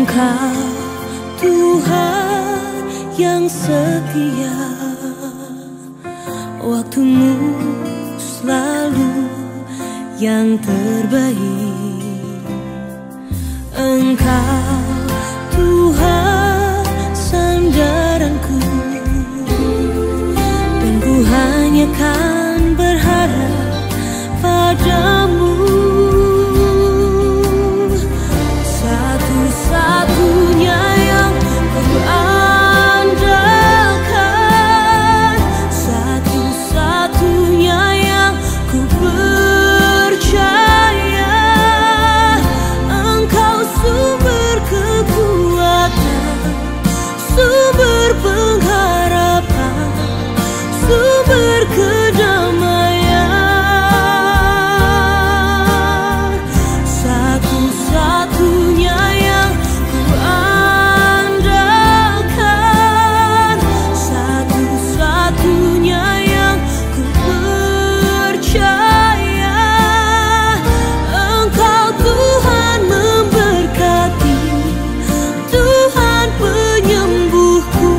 Engkau Tuhan yang setia, waktumu selalu yang terbaik. Engkau Tuhan sandaranku, dan ku hanya kan berharap padamu. Satu-satunya yang ku andalkan, satu-satunya yang ku percaya. Engkau sumber kekuatan, sumber pengharapan, sumber kedamaian. Satu-satunya yang ku andalkan, satu-satunya yang ku percaya. Engkau Tuhan memberkati, Tuhan penyembuhku,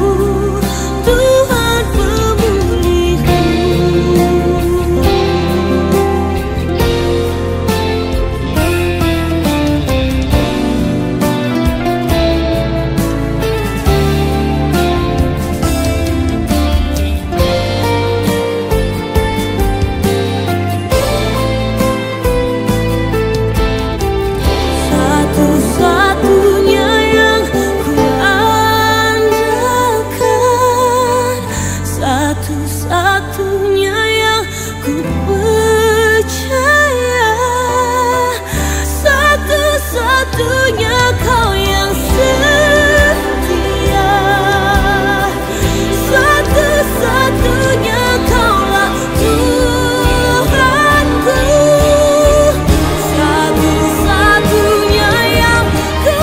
Tuhan pemulihku. Satu-satunya yang ku andalkan, satu-satunya yang ku percaya. Satu-satunya Kau yang setia, satu-satunya Kaulah Tuhanku. Satu-satunya yang ku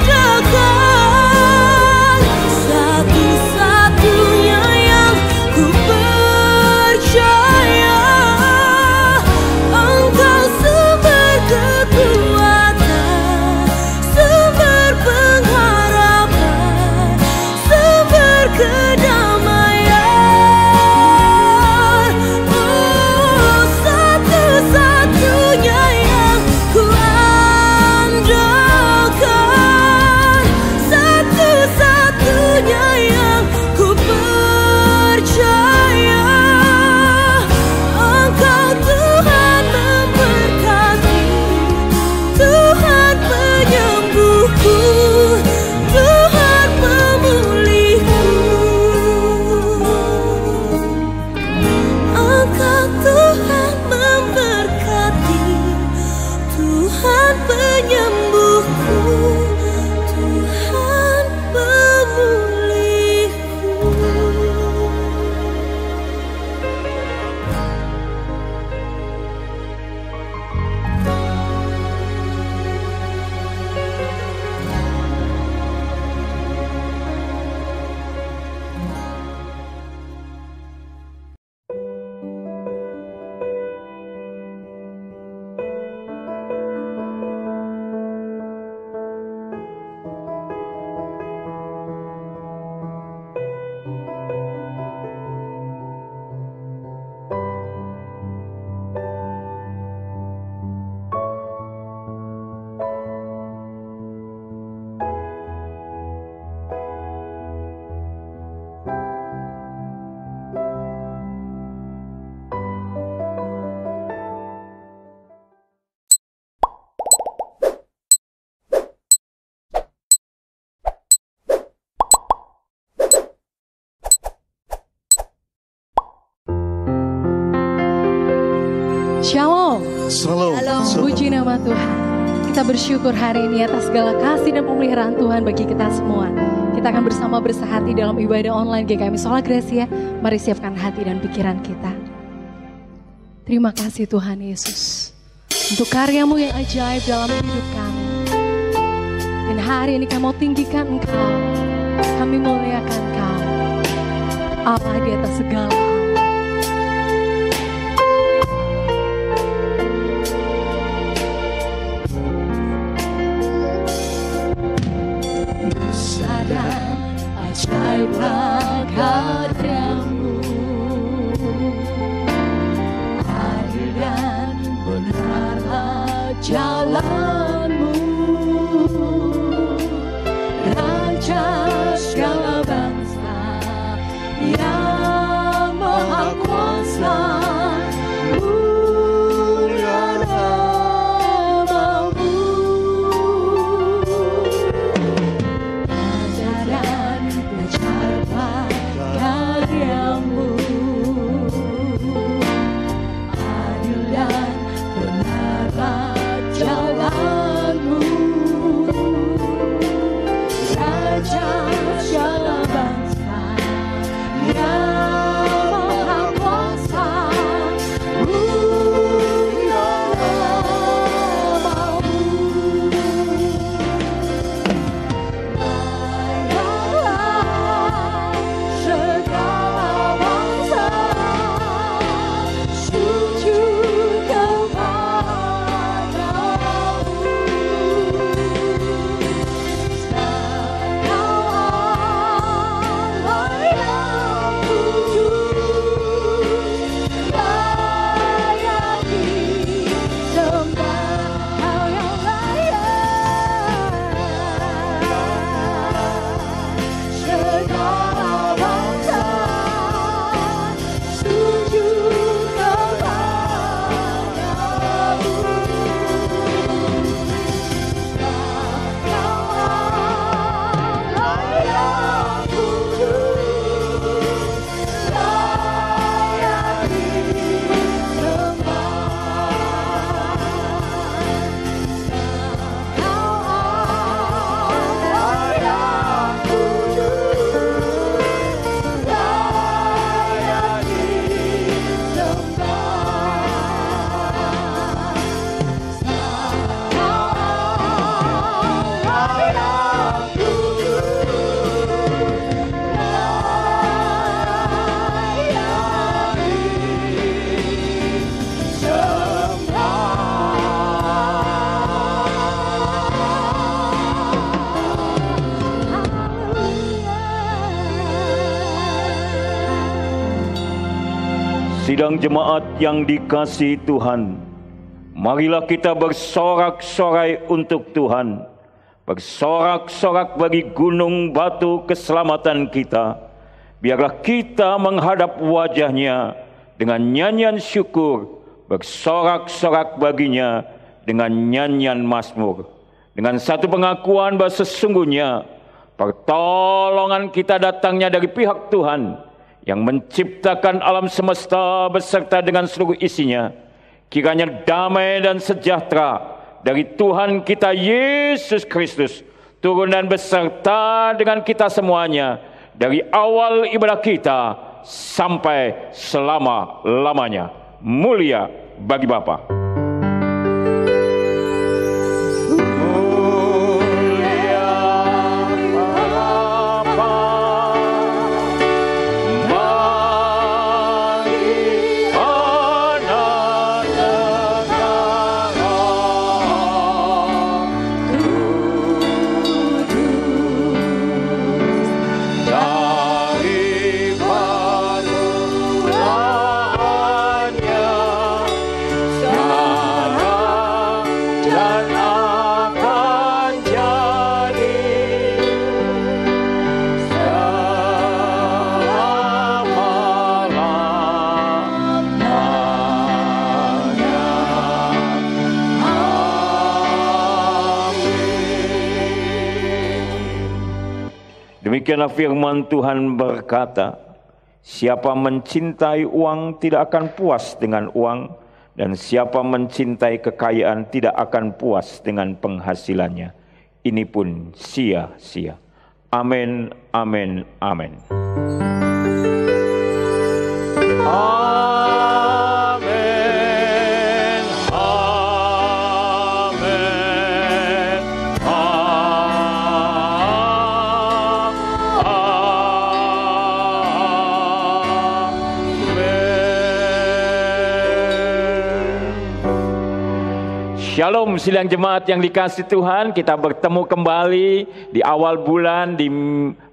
andalkan, satu-satunya yang ku percaya. Engkau sumber kekuatan, sumber pengharapan, sumber kedamaian. Oh, satu-satunya yang ku andalkan, satu-satunya yang ku percaya. Engkau Tuhan memberkati, Tuhan penyembuhku, Tuhan pemulihku. Engkau Tuhan memberkati, Tuhan penyembuhku, Tuhan pemulihku. Shalom. Shalom. Puji nama Tuhan. Kita bersyukur hari ini atas segala kasih dan pemeliharaan Tuhan bagi kita semua. Kita akan bersama bersehati dalam ibadah online GKMI Sola Gracia. Mari siapkan hati dan pikiran kita. Terima kasih Tuhan Yesus untuk karya-Mu yang ajaib dalam hidup kami. Dan hari ini kami mau tinggikan Engkau, kami muliakan Engkau, Allah di atas segala hal. Sidang jemaat yang dikasihi Tuhan, marilah kita bersorak-sorai untuk Tuhan, bersorak-sorak bagi gunung batu keselamatan kita. Biarlah kita menghadap wajah-Nya dengan nyanyian syukur, bersorak-sorak baginya dengan nyanyian mazmur, dengan satu pengakuan bahwa sesungguhnya pertolongan kita datangnya dari pihak Tuhan yang menciptakan alam semesta beserta dengan seluruh isinya. Kiranya damai dan sejahtera dari Tuhan kita Yesus Kristus turun dan beserta dengan kita semuanya, dari awal ibadah kita sampai selama-lamanya. Mulia bagi Bapa. Demikianlah firman Tuhan berkata, siapa mencintai uang tidak akan puas dengan uang, dan siapa mencintai kekayaan tidak akan puas dengan penghasilannya. Ini pun sia-sia. Amin, amin, amin. Shalom sidang jemaat yang dikasihi Tuhan, kita bertemu kembali di awal bulan, di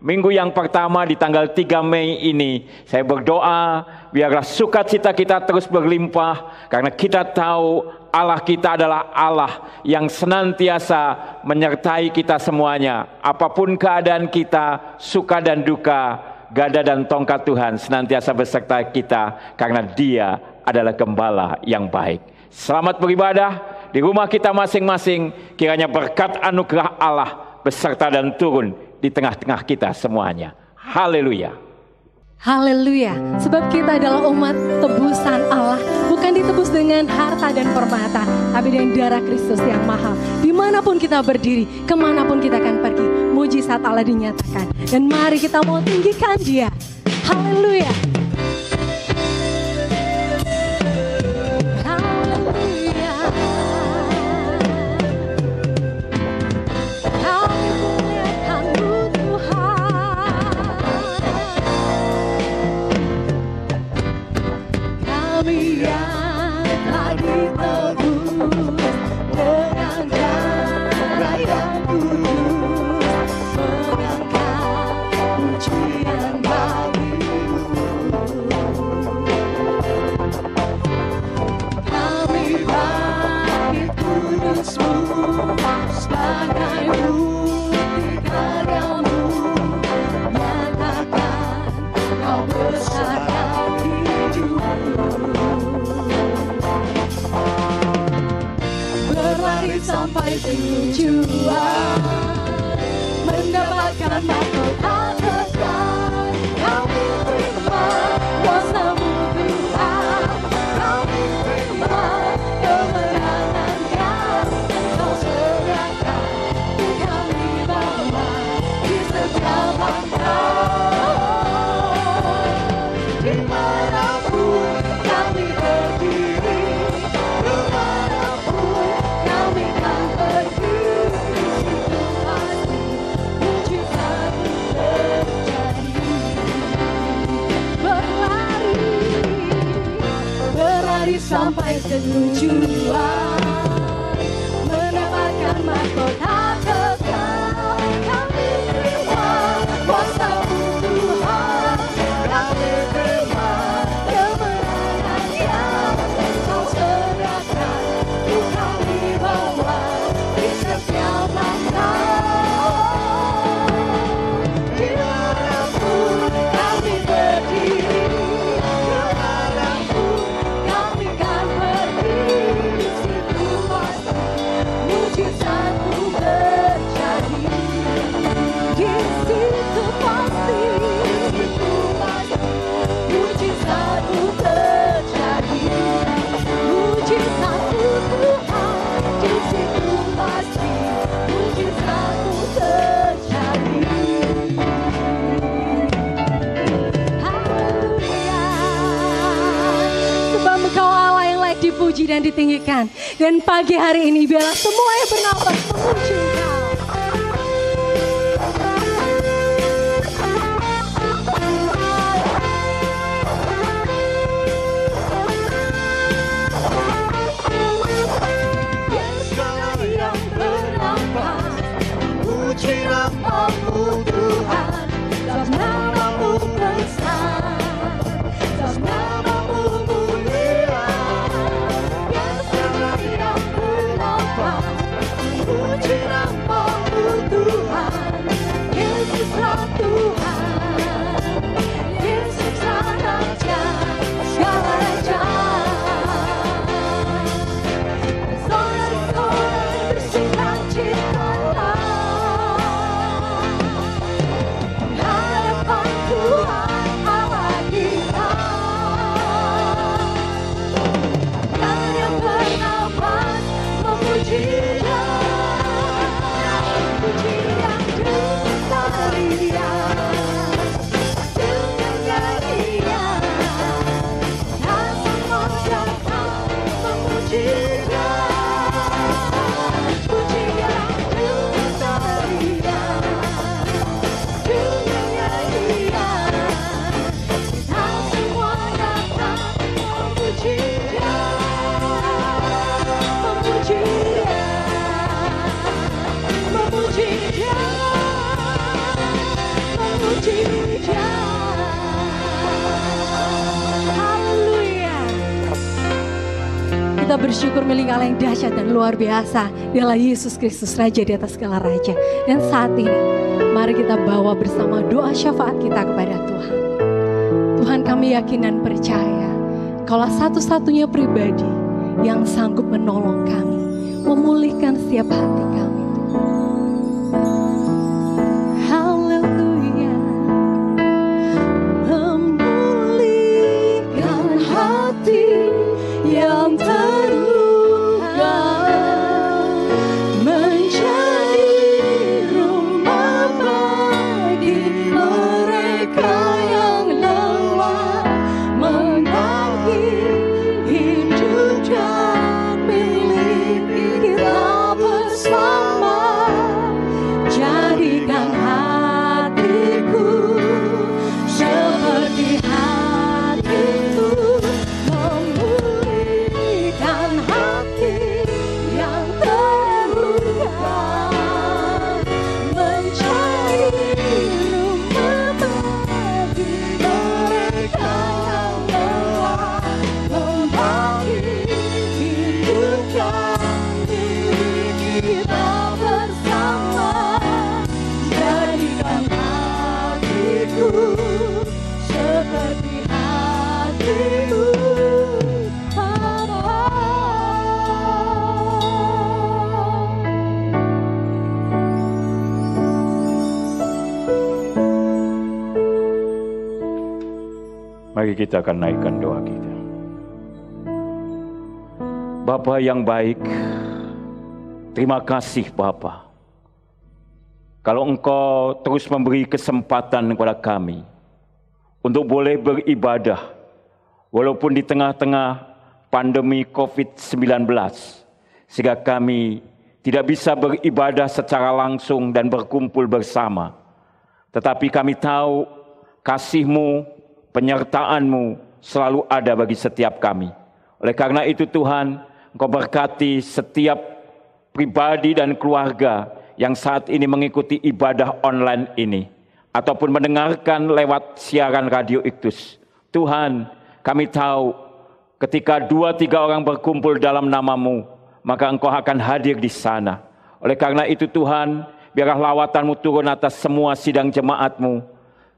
minggu yang pertama di tanggal 3 Mei ini. Saya berdoa biarlah sukacita kita terus berlimpah, karena kita tahu Allah kita adalah Allah yang senantiasa menyertai kita semuanya. Apapun keadaan kita, suka dan duka, gada dan tongkat Tuhan senantiasa beserta kita, karena Dia adalah gembala yang baik. Selamat beribadah di rumah kita masing-masing. Kiranya berkat anugerah Allah beserta dan turun di tengah-tengah kita semuanya. Haleluya. Haleluya. Sebab kita adalah umat tebusan Allah, bukan ditebus dengan harta dan permata, tapi dengan darah Kristus yang mahal. Dimanapun kita berdiri, kemanapun kita akan pergi, mujizat Allah dinyatakan. Dan mari kita mau tinggikan Dia. Haleluya. Sampai tujuan, mendapatkan mahkota kekal. Kami terima kuasa-Mu Tuhan, kami terima kemenangan yang Kau sediakan. Kami bawa di setiap langkah, dimanapun kami berdiri, kemanapun kami kan pergi, di situ pasti mujizat terjadi. Berlari sampai ke tujuan, mendapatkan mahkota kekal. Kami terima kuasa-Mu Tuhan, kami terima kemenangan layak dipuji dan ditinggikan. Dan pagi hari ini biarlah semua yang bernapas memuji Engkau. Puji namamu Tuhan, dalam namamu besar, dalam namamu mulia. Yang segala yang bernafas, puji namamu Tuhan. Yesuslah Tuhan, Yesuslah Raja segala raja. Sorak-sorai bersukacitalah. Kita bersyukur milik Allah yang dahsyat dan luar biasa. Dialah Yesus Kristus, Raja di atas segala Raja. Dan saat ini, mari kita bawa bersama doa syafaat kita kepada Tuhan. Tuhan, kami yakin dan percaya, Engkaulah satu-satunya pribadi yang sanggup menolong kami, memulihkan setiap hati kami. Haleluya. Memulihkan hati yang terluka, menjadi rumah bagi mereka yang lelah, mengabdi hidup dan milik kita bersama. Jadikan hatiku seperti hatimu, memulihkan hati yang terluka, mencari rumah bagi mereka yang lelah, membagi hidup dan diri kita bersama. Jadikan hatiku seperti hatimu, Bapa. Mari kita akan naikkan doa kita. Bapa yang baik, terima kasih Bapa. Kalau Engkau terus memberi kesempatan kepada kami untuk boleh beribadah, walaupun di tengah-tengah pandemi COVID-19, sehingga kami tidak bisa beribadah secara langsung dan berkumpul bersama. Tetapi kami tahu kasih-Mu, penyertaan-Mu selalu ada bagi setiap kami. Oleh karena itu Tuhan, Engkau berkati setiap pribadi dan keluarga yang saat ini mengikuti ibadah online ini, ataupun mendengarkan lewat siaran Radio Iktus. Tuhan, kami tahu ketika 2-3 orang berkumpul dalam nama-Mu, maka Engkau akan hadir di sana. Oleh karena itu Tuhan, biarlah lawatan-Mu turun atas semua sidang jemaat-Mu.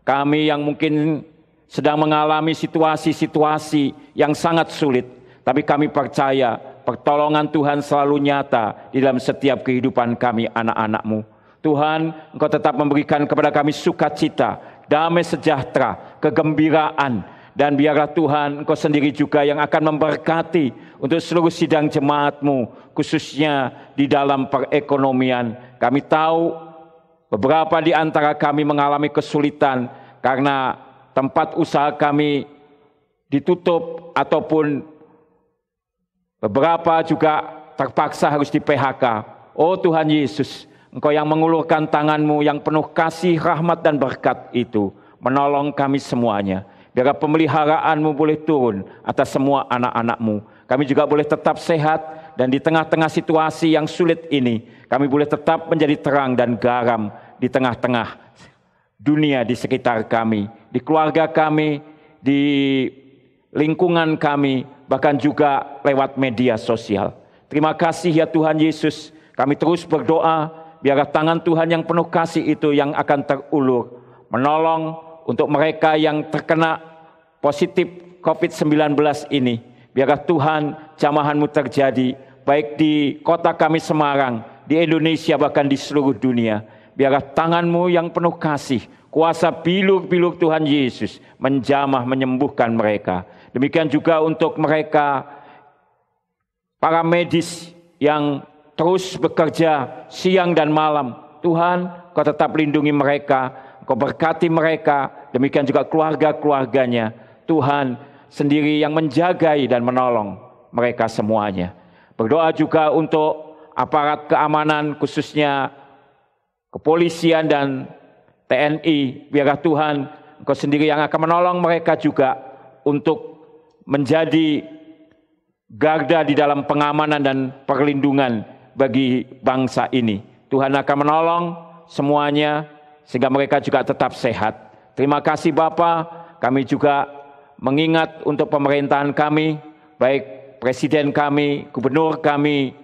Kami yang mungkin sedang mengalami situasi-situasi yang sangat sulit, tapi kami percaya pertolongan Tuhan selalu nyata di dalam setiap kehidupan kami anak-anak-Mu. Tuhan, Engkau tetap memberikan kepada kami sukacita, damai sejahtera, kegembiraan. Dan biarlah Tuhan, Engkau sendiri juga yang akan memberkati untuk seluruh sidang jemaat-Mu, khususnya di dalam perekonomian. Kami tahu beberapa di antara kami mengalami kesulitan karena tempat usaha kami ditutup ataupun Beberapa juga terpaksa harus di PHK. Oh Tuhan Yesus, Engkau yang mengulurkan tangan-Mu yang penuh kasih, rahmat dan berkat itu, menolong kami semuanya. Biar pemeliharaan-Mu boleh turun atas semua anak-anak-Mu. Kami juga boleh tetap sehat, dan di tengah-tengah situasi yang sulit ini, kami boleh tetap menjadi terang dan garam di tengah-tengah dunia di sekitar kami, di keluarga kami, di lingkungan kami, bahkan juga lewat media sosial. Terima kasih ya Tuhan Yesus, kami terus berdoa, biarlah tangan Tuhan yang penuh kasih itu yang akan terulur, menolong untuk mereka yang terkena positif COVID-19 ini. Biarlah Tuhan jamahan-Mu terjadi, baik di kota kami Semarang, di Indonesia, bahkan di seluruh dunia. Biarlah tangan-Mu yang penuh kasih, kuasa bilur-bilur Tuhan Yesus menjamah menyembuhkan mereka. Demikian juga untuk mereka para medis yang terus bekerja siang dan malam. Tuhan, Kau tetap lindungi mereka, Kau berkati mereka, demikian juga keluarga-keluarganya. Tuhan sendiri yang menjagai dan menolong mereka semuanya. Berdoa juga untuk aparat keamanan, khususnya kepolisian dan TNI. Biarlah Tuhan, Engkau sendiri yang akan menolong mereka juga untuk menjadi garda di dalam pengamanan dan perlindungan bagi bangsa ini. Tuhan akan menolong semuanya sehingga mereka juga tetap sehat. Terima kasih Bapa, kami juga mengingat untuk pemerintahan kami, baik presiden kami, gubernur kami,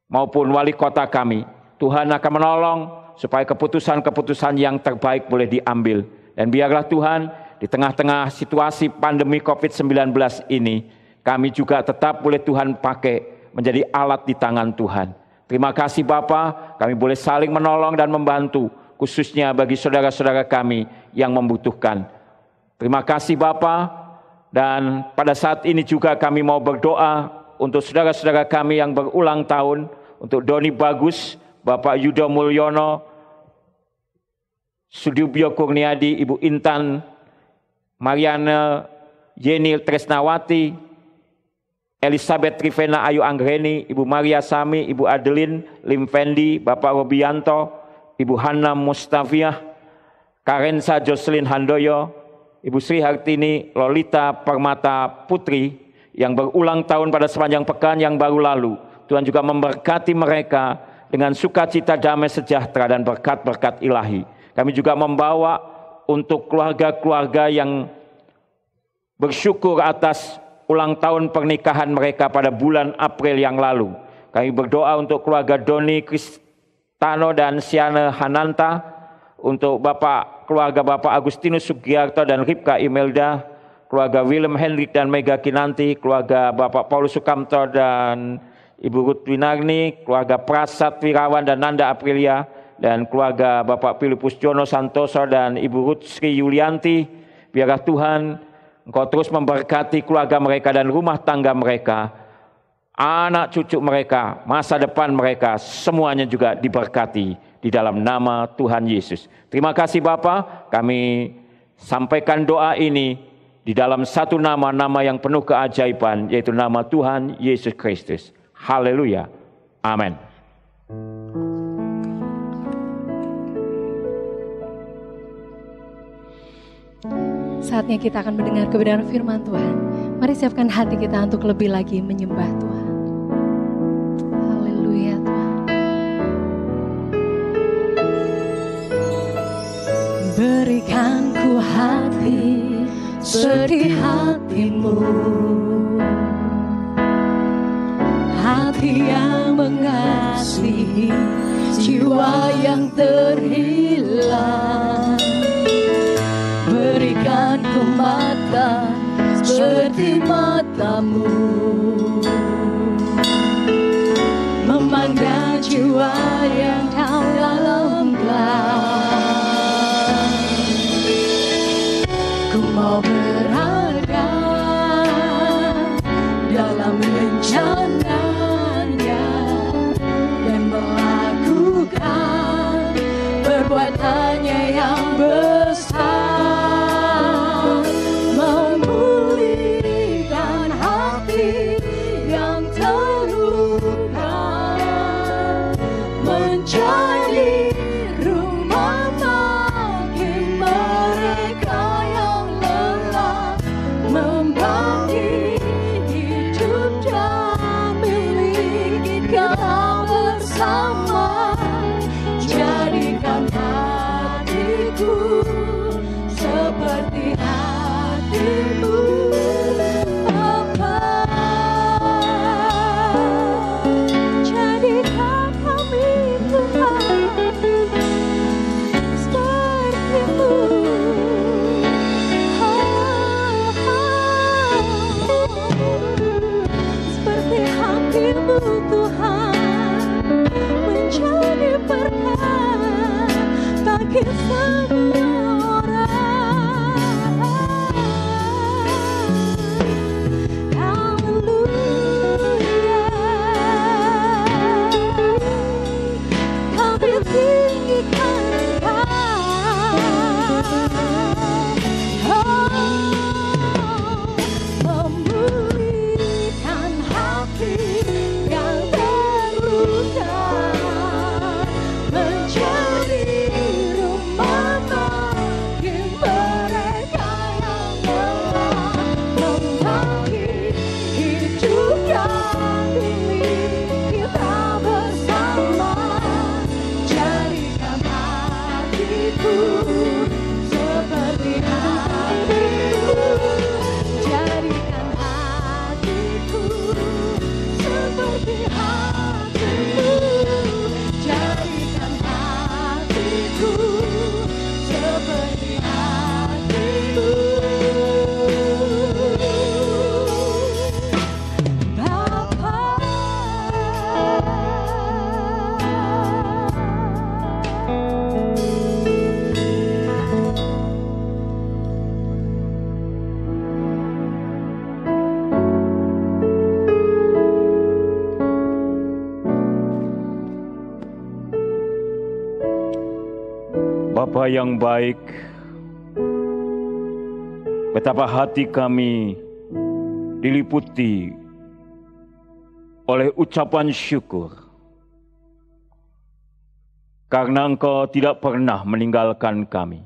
maupun wali kota kami. Tuhan akan menolong supaya keputusan-keputusan yang terbaik boleh diambil. Dan biarlah Tuhan, di tengah-tengah situasi pandemi COVID-19 ini, kami juga tetap boleh Tuhan pakai menjadi alat di tangan Tuhan. Terima kasih Bapa, kami boleh saling menolong dan membantu, khususnya bagi saudara-saudara kami yang membutuhkan. Terima kasih Bapa, dan pada saat ini juga kami mau berdoa untuk saudara-saudara kami yang berulang tahun, untuk Doni Bagus, Bapak Yudo Mulyono, Sudibyo Kurniadi, Ibu Intan Mariana Yeni Tresnawati, Elizabeth Trivena Ayu Anggreni, Ibu Maria Sami, Ibu Adeline Limfendi, Bapak Robianto, Ibu Hanna Mustafiah, Karensa Jocelyn Handoyo, Ibu Sri Hartini Lolita Permata Putri yang berulang tahun pada sepanjang pekan yang baru lalu. Tuhan juga memberkati mereka dengan sukacita, damai sejahtera dan berkat-berkat ilahi. Kami juga membawa untuk keluarga-keluarga yang bersyukur atas ulang tahun pernikahan mereka pada bulan April yang lalu. Kami berdoa untuk keluarga Doni Kristano dan Siana Hananta, untuk keluarga Bapak Agustinus Sugiarto dan Ripka Imelda, keluarga Willem Hendrik dan Mega Kinanti, keluarga Bapak Paulus Sukamto dan Ibu Ruth Winarni, keluarga Prasat Wirawan dan Nanda Aprilia, dan keluarga Bapak Filipus Jono Santoso dan Ibu Ruth Sri Yulianti. Biarlah Tuhan, Engkau terus memberkati keluarga mereka dan rumah tangga mereka, anak cucu mereka, masa depan mereka, semuanya juga diberkati di dalam nama Tuhan Yesus. Terima kasih Bapa, kami sampaikan doa ini di dalam satu nama yang penuh keajaiban, yaitu nama Tuhan Yesus Kristus. Haleluya. Amin. Saatnya kita akan mendengar kebenaran firman Tuhan. Mari siapkan hati kita untuk lebih lagi menyembah Tuhan. Haleluya Tuhan. Berikan ku hati seperti hatimu, hati yang mengasihi jiwa yang terhilang. Berikan ku mata seperti matamu, memandang jiwa yang dalam gelap. Ku mau berada dalam rencananya dan melakukan perbuatannya yang besar. Memulihkan hati yang kita bersama, jadikan hatiku seperti hatimu, Bapa. Jadikan kami Tuhan seperti-Mu. Seperti hatimu Tuhan, menjadi berkat bagi semua orang. Haleluya, kami tinggikan Engkau, memulihkan hati yang terluka, menjadi rumah bagi mereka yang lelah, membagi hidup yang milik kita bersama, jadikan hatiku seperti hatimu, jadikan hatiku seperti hatimu, jadikan hatiku seperti hatimu, Bapa. Bapa yang baik, betapa hati kami diliputi oleh ucapan syukur karena Engkau tidak pernah meninggalkan kami.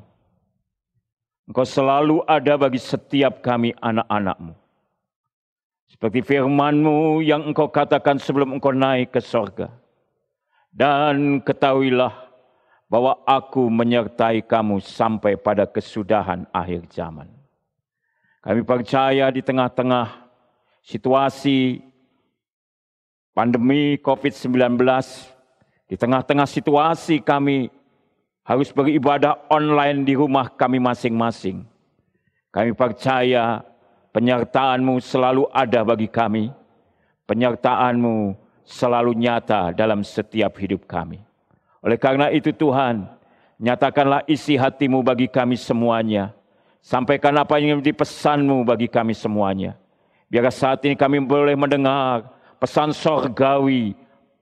Engkau selalu ada bagi setiap kami anak-anak-Mu. Seperti firman-Mu yang Engkau katakan sebelum Engkau naik ke sorga. Dan ketahuilah bahwa aku menyertai kamu sampai pada kesudahan akhir zaman. Kami percaya di tengah-tengah situasi pandemi COVID-19, di tengah-tengah situasi kami harus beribadah online di rumah kami masing-masing. Kami percaya penyertaan-Mu selalu ada bagi kami. Penyertaan-Mu selalu nyata dalam setiap hidup kami. Oleh karena itu Tuhan, nyatakanlah isi hati-Mu bagi kami semuanya. Sampaikan apa yang menjadi pesan-Mu bagi kami semuanya. Biar saat ini kami boleh mendengar pesan sorgawi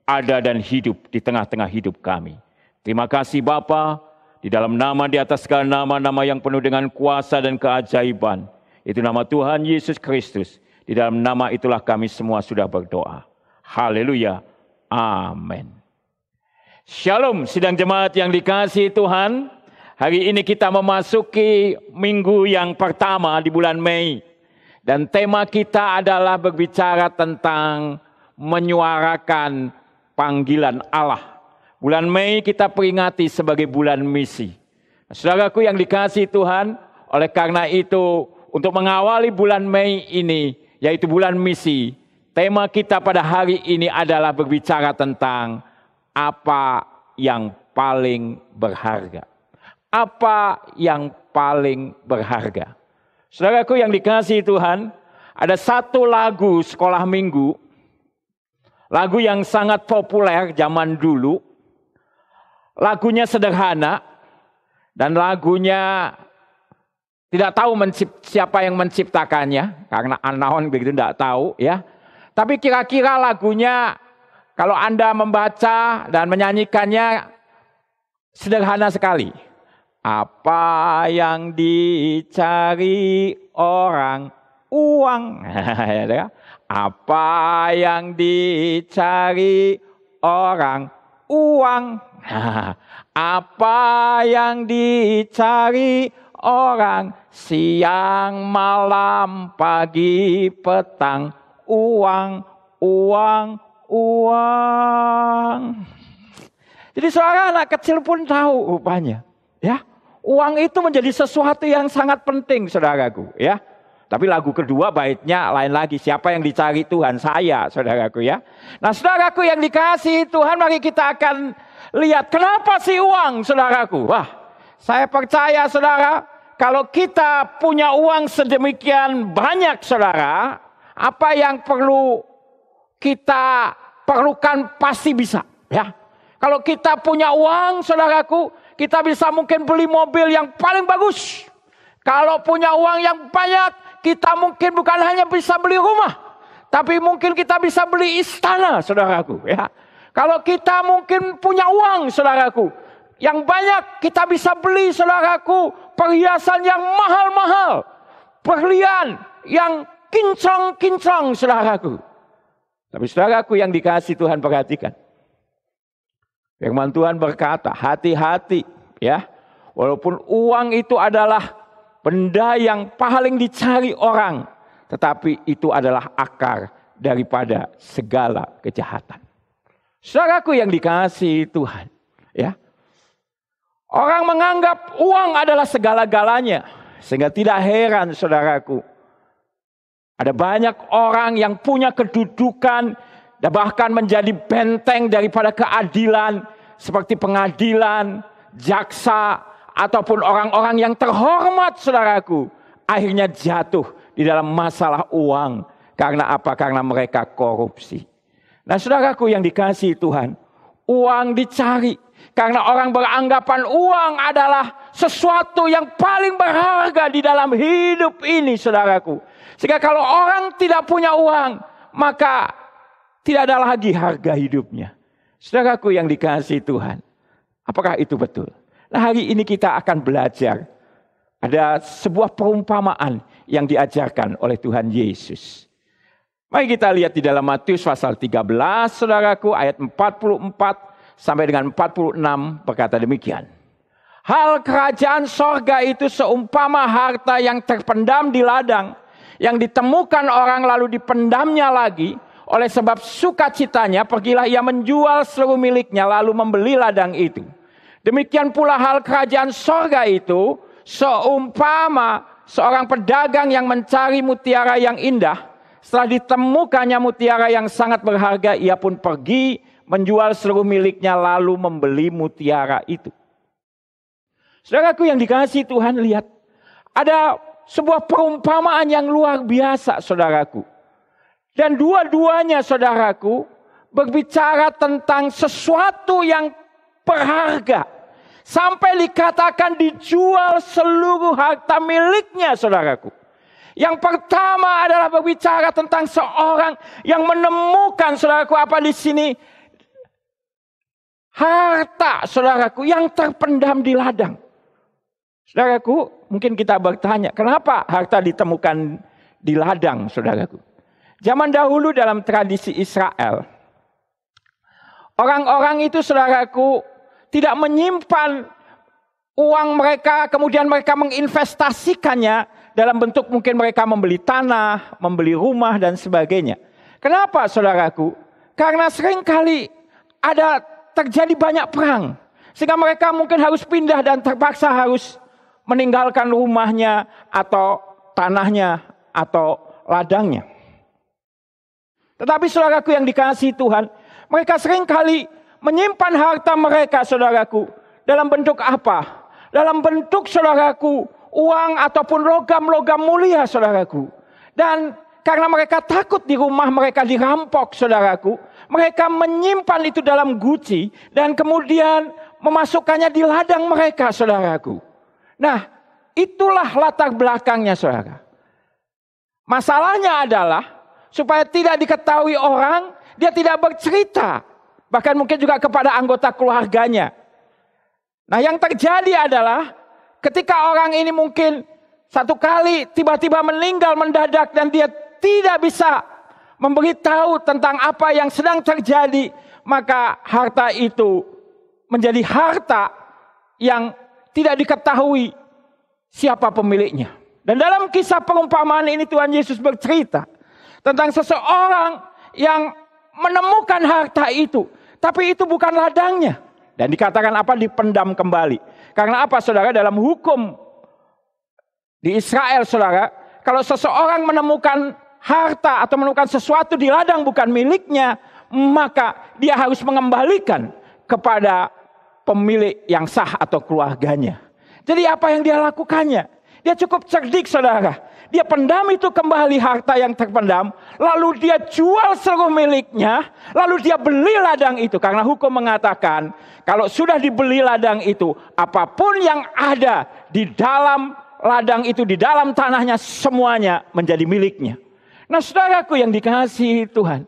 ada dan hidup di tengah-tengah hidup kami. Terima kasih Bapa, di dalam nama di atas segala nama-nama yang penuh dengan kuasa dan keajaiban. Itu nama Tuhan Yesus Kristus. Di dalam nama itulah kami semua sudah berdoa. Haleluya. Amin. Shalom sidang jemaat yang dikasihi Tuhan. Hari ini kita memasuki minggu yang pertama di bulan Mei. Dan tema kita adalah berbicara tentang menyuarakan panggilan Allah. Bulan Mei kita peringati sebagai bulan misi. Saudaraku yang dikasihi Tuhan, oleh karena itu untuk mengawali bulan Mei ini, yaitu bulan misi, tema kita pada hari ini adalah berbicara tentang apa yang paling berharga. Apa yang paling berharga. Saudaraku yang dikasihi Tuhan, ada satu lagu sekolah minggu, lagu yang sangat populer zaman dulu. Lagunya sederhana, dan lagunya tidak tahu siapa yang menciptakannya, karena unknown begitu tidak tahu ya. Tapi kira-kira lagunya, kalau Anda membaca dan menyanyikannya sederhana sekali. Apa yang dicari orang? Uang. Apa yang dicari orang? Uang. Apa yang dicari orang? Siang, malam, pagi, petang. Uang, uang, uang. Jadi saudara, anak kecil pun tahu rupanya, ya. Uang itu menjadi sesuatu yang sangat penting, saudaraku, ya. Tapi lagu kedua baitnya lain lagi. Siapa yang dicari Tuhan? Saya, saudaraku, ya. Nah, saudaraku yang dikasihi Tuhan, mari kita akan lihat kenapa sih uang, saudaraku. Wah, saya percaya, saudara, kalau kita punya uang sedemikian banyak, saudara, apa yang perlu kita perlukan pasti bisa, ya. Kalau kita punya uang, saudaraku, kita bisa mungkin beli mobil yang paling bagus. Kalau punya uang yang banyak, kita mungkin bukan hanya bisa beli rumah, tapi mungkin kita bisa beli istana, saudaraku, ya. Kalau kita mungkin punya uang, saudaraku, yang banyak, kita bisa beli, saudaraku, perhiasan yang mahal-mahal, berlian yang kinclong-kinclong, saudaraku. Tapi saudaraku yang dikasihi Tuhan, perhatikan. Firman Tuhan berkata, hati-hati, ya. Walaupun uang itu adalah benda yang paling dicari orang, tetapi itu adalah akar daripada segala kejahatan. Saudaraku yang dikasihi Tuhan, ya. Orang menganggap uang adalah segala-galanya, sehingga tidak heran, saudaraku, ada banyak orang yang punya kedudukan dan bahkan menjadi benteng daripada keadilan, seperti pengadilan, jaksa, ataupun orang-orang yang terhormat, saudaraku, akhirnya jatuh di dalam masalah uang. Karena apa? Karena mereka korupsi. Nah, saudaraku yang dikasihi Tuhan, uang dicari karena orang beranggapan uang adalah sesuatu yang paling berharga di dalam hidup ini, saudaraku. Sehingga kalau orang tidak punya uang, maka tidak ada lagi harga hidupnya. Saudaraku yang dikasihi Tuhan, apakah itu betul? Nah, hari ini kita akan belajar. Ada sebuah perumpamaan yang diajarkan oleh Tuhan Yesus. Mari kita lihat di dalam Matius pasal 13, saudaraku, ayat 44 sampai dengan 46 berkata demikian. Hal kerajaan sorga itu seumpama harta yang terpendam di ladang, yang ditemukan orang lalu dipendamnya lagi. Oleh sebab sukacitanya, pergilah ia menjual seluruh miliknya lalu membeli ladang itu. Demikian pula hal kerajaan sorga itu seumpama seorang pedagang yang mencari mutiara yang indah. Setelah ditemukannya mutiara yang sangat berharga, ia pun pergi menjual seluruh miliknya lalu membeli mutiara itu. Saudaraku yang dikasihi Tuhan, lihat. Ada sebuah perumpamaan yang luar biasa, saudaraku. Dan dua-duanya, saudaraku, berbicara tentang sesuatu yang berharga. Sampai dikatakan dijual seluruh harta miliknya, saudaraku. Yang pertama adalah berbicara tentang seorang yang menemukan, saudaraku, apa di sini? Harta, saudaraku, yang terpendam di ladang. Saudaraku, mungkin kita bertanya, kenapa harta ditemukan di ladang, saudaraku? Zaman dahulu dalam tradisi Israel, orang-orang itu, saudaraku, tidak menyimpan uang mereka, kemudian mereka menginvestasikannya dalam bentuk mungkin mereka membeli tanah, membeli rumah dan sebagainya. Kenapa, saudaraku? Karena seringkali ada terjadi banyak perang, sehingga mereka mungkin harus pindah dan terpaksa harus meninggalkan rumahnya atau tanahnya atau ladangnya. Tetapi saudaraku yang dikasihi Tuhan, mereka seringkali menyimpan harta mereka, saudaraku, dalam bentuk apa? Dalam bentuk, saudaraku, uang ataupun logam-logam mulia, saudaraku. Dan karena mereka takut di rumah mereka dirampok, saudaraku, mereka menyimpan itu dalam guci dan kemudian memasukkannya di ladang mereka, saudaraku. Nah, itulah latar belakangnya, saudara. Masalahnya adalah supaya tidak diketahui orang, dia tidak bercerita. Bahkan mungkin juga kepada anggota keluarganya. Nah, yang terjadi adalah ketika orang ini mungkin satu kali tiba-tiba meninggal mendadak dan dia tidak bisa memberitahu tentang apa yang sedang terjadi, maka harta itu menjadi harta yang tidak diketahui siapa pemiliknya. Dan dalam kisah perumpamaan ini Tuhan Yesus bercerita tentang seseorang yang menemukan harta itu, tapi itu bukan ladangnya. Dan dikatakan apa? Dipendam kembali. Karena apa, saudara? Dalam hukum di Israel, saudara, kalau seseorang menemukan harta atau menemukan sesuatu di ladang bukan miliknya, maka dia harus mengembalikan kepada pemilik yang sah atau keluarganya. Jadi apa yang dia lakukannya? Dia cukup cerdik, saudara. Dia pendam itu kembali harta yang terpendam, lalu dia jual seluruh miliknya, lalu dia beli ladang itu. Karena hukum mengatakan, kalau sudah dibeli ladang itu, apapun yang ada di dalam ladang itu, di dalam tanahnya, semuanya menjadi miliknya. Nah, saudaraku yang dikasihi Tuhan,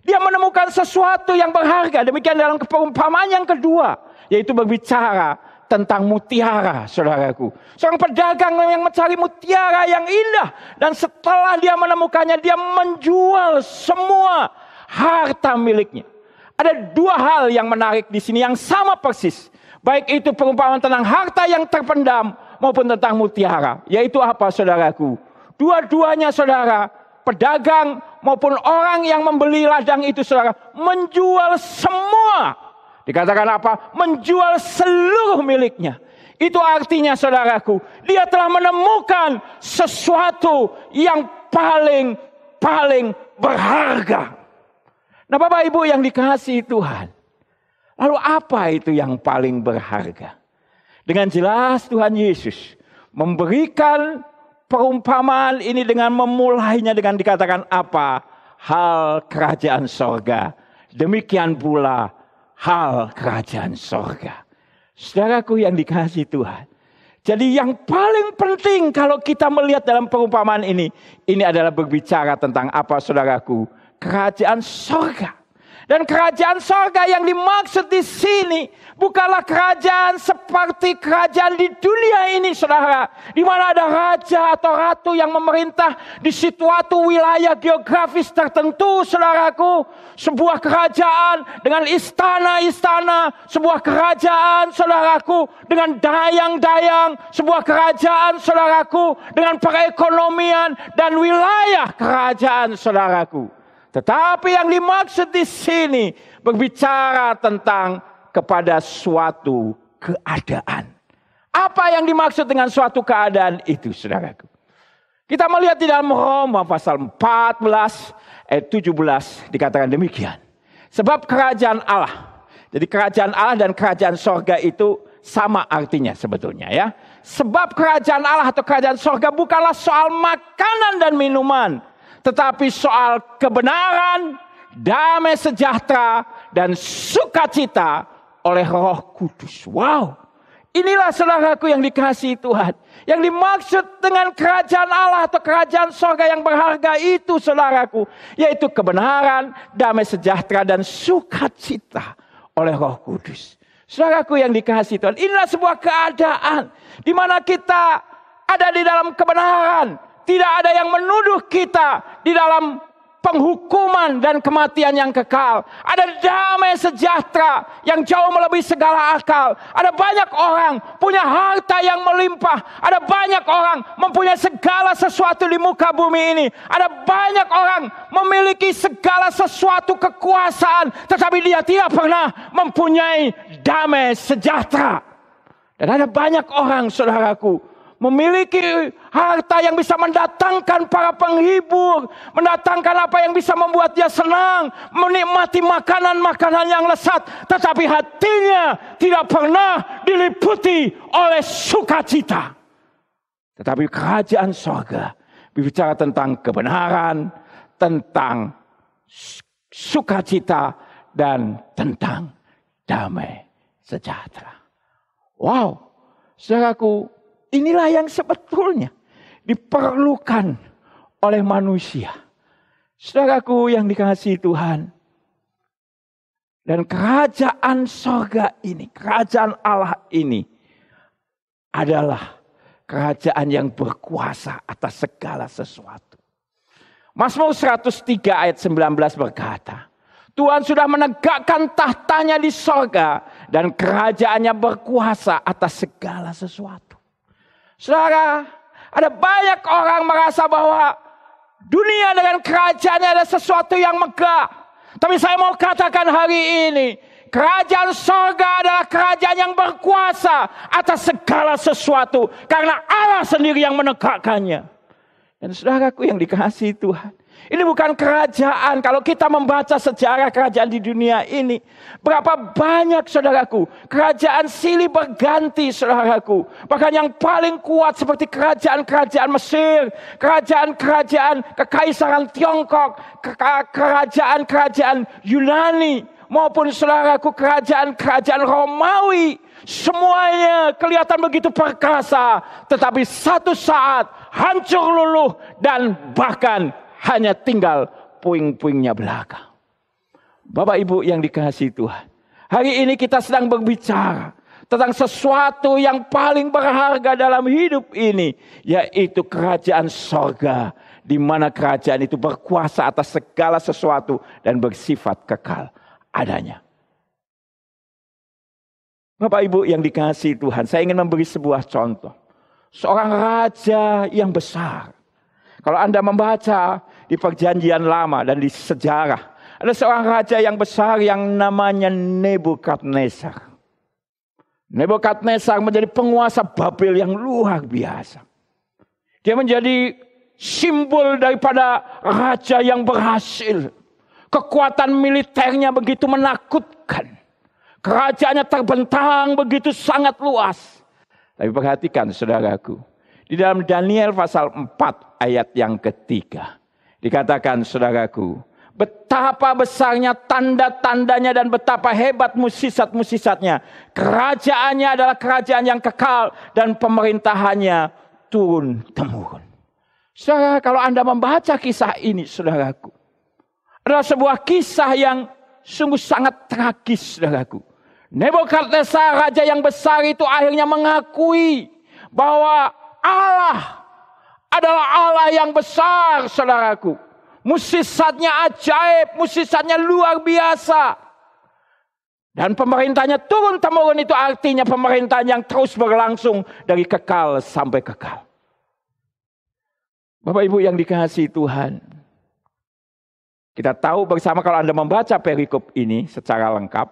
dia menemukan sesuatu yang berharga. Demikian dalam perumpamaan yang kedua, yaitu berbicara tentang mutiara, saudaraku. Seorang pedagang yang mencari mutiara yang indah. Dan setelah dia menemukannya, dia menjual semua harta miliknya. Ada dua hal yang menarik di sini yang sama persis. Baik itu perumpamaan tentang harta yang terpendam maupun tentang mutiara. Yaitu apa, saudaraku? Dua-duanya, saudara, pedagang maupun orang yang membeli ladang itu, saudara, menjual semua. Dikatakan apa? Menjual seluruh miliknya. Itu artinya, saudaraku, dia telah menemukan sesuatu yang paling berharga. Nah, Bapak Ibu yang dikasihi Tuhan, lalu apa itu yang paling berharga? Dengan jelas Tuhan Yesus memberikan perumpamaan ini dengan memulainya dengan dikatakan apa? Hal kerajaan sorga. Demikian pula hal kerajaan sorga. Saudaraku yang dikasihi Tuhan. Jadi yang paling penting kalau kita melihat dalam perumpamaan ini adalah berbicara tentang apa, saudaraku? Kerajaan sorga. Dan kerajaan sorga yang dimaksud di sini bukanlah kerajaan seperti kerajaan di dunia ini, saudara. Di mana ada raja atau ratu yang memerintah di suatu wilayah geografis tertentu, saudaraku. Sebuah kerajaan dengan istana-istana, sebuah kerajaan, saudaraku, dengan dayang-dayang, sebuah kerajaan, saudaraku, dengan perekonomian dan wilayah kerajaan, saudaraku. Tetapi yang dimaksud di sini berbicara tentang kepada suatu keadaan. Apa yang dimaksud dengan suatu keadaan itu, saudaraku? Kita melihat di dalam Roma pasal 14 ayat 17 dikatakan demikian. Sebab kerajaan Allah. Jadi kerajaan Allah dan kerajaan sorga itu sama artinya sebetulnya, ya. Sebab kerajaan Allah atau kerajaan sorga bukanlah soal makanan dan minuman, tetapi soal kebenaran, damai sejahtera, dan sukacita oleh Roh Kudus. Wow, inilah saudaraku yang dikasihi Tuhan. Yang dimaksud dengan kerajaan Allah atau kerajaan sorga yang berharga itu, saudaraku, yaitu kebenaran, damai sejahtera, dan sukacita oleh Roh Kudus. Saudaraku yang dikasihi Tuhan, inilah sebuah keadaan di mana kita ada di dalam kebenaran. Tidak ada yang menuduh kita di dalam penghukuman dan kematian yang kekal. Ada damai sejahtera yang jauh melebihi segala akal. Ada banyak orang punya harta yang melimpah. Ada banyak orang mempunyai segala sesuatu di muka bumi ini. Ada banyak orang memiliki segala sesuatu kekuasaan, tetapi dia tidak pernah mempunyai damai sejahtera. Dan ada banyak orang, saudaraku, memiliki harta yang bisa mendatangkan para penghibur, mendatangkan apa yang bisa membuat dia senang, menikmati makanan-makanan yang lezat, tetapi hatinya tidak pernah diliputi oleh sukacita. Tetapi kerajaan sorga berbicara tentang kebenaran, tentang sukacita, dan tentang damai sejahtera. Wow, saudaraku, inilah yang sebetulnya diperlukan oleh manusia. Saudaraku yang dikasihi Tuhan. Dan kerajaan sorga ini, kerajaan Allah ini adalah kerajaan yang berkuasa atas segala sesuatu. Mazmur 103 ayat 19 berkata, Tuhan sudah menegakkan tahtanya di sorga dan kerajaannya berkuasa atas segala sesuatu. Saudara, ada banyak orang merasa bahwa dunia dengan kerajaannya ada sesuatu yang megah. Tapi saya mau katakan hari ini, kerajaan sorga adalah kerajaan yang berkuasa atas segala sesuatu. Karena Allah sendiri yang menegakkannya. Dan saudaraku yang dikasihi Tuhan, ini bukan kerajaan. Kalau kita membaca sejarah kerajaan di dunia ini, berapa banyak saudaraku, kerajaan silih berganti saudaraku. Bahkan yang paling kuat seperti kerajaan-kerajaan Mesir, kerajaan-kerajaan kekaisaran Tiongkok, kerajaan-kerajaan Yunani, maupun saudaraku kerajaan-kerajaan Romawi. Semuanya kelihatan begitu perkasa, tetapi satu saat hancur luluh dan bahkan hanya tinggal puing-puingnya belaka. Bapak Ibu yang dikasihi Tuhan, hari ini kita sedang berbicara tentang sesuatu yang paling berharga dalam hidup ini, yaitu kerajaan sorga, di mana kerajaan itu berkuasa atas segala sesuatu dan bersifat kekal adanya. Bapak Ibu yang dikasihi Tuhan, saya ingin memberi sebuah contoh. Seorang raja yang besar. Kalau Anda membaca di Perjanjian Lama dan di sejarah, ada seorang raja yang besar yang namanya Nebukadnezar. Nebukadnezar menjadi penguasa Babel yang luar biasa. Dia menjadi simbol daripada raja yang berhasil. Kekuatan militernya begitu menakutkan. Kerajaannya terbentang begitu sangat luas. Tapi perhatikan saudaraku, di dalam Daniel pasal 4 ayat yang ketiga. Dikatakan saudaraku, betapa besarnya tanda-tandanya dan betapa hebat musisat-musisatnya. Kerajaannya adalah kerajaan yang kekal dan pemerintahannya turun-temurun. Saudara, kalau Anda membaca kisah ini saudaraku, adalah sebuah kisah yang sungguh sangat tragis saudaraku. Nebukadnezar raja yang besar itu akhirnya mengakui bahwa Allah adalah Allah yang besar saudaraku. Musisatnya ajaib, musisatnya luar biasa. Dan pemerintahnya turun-temurun itu artinya pemerintahan yang terus berlangsung dari kekal sampai kekal. Bapak Ibu yang dikasihi Tuhan, kita tahu bersama kalau Anda membaca perikop ini secara lengkap,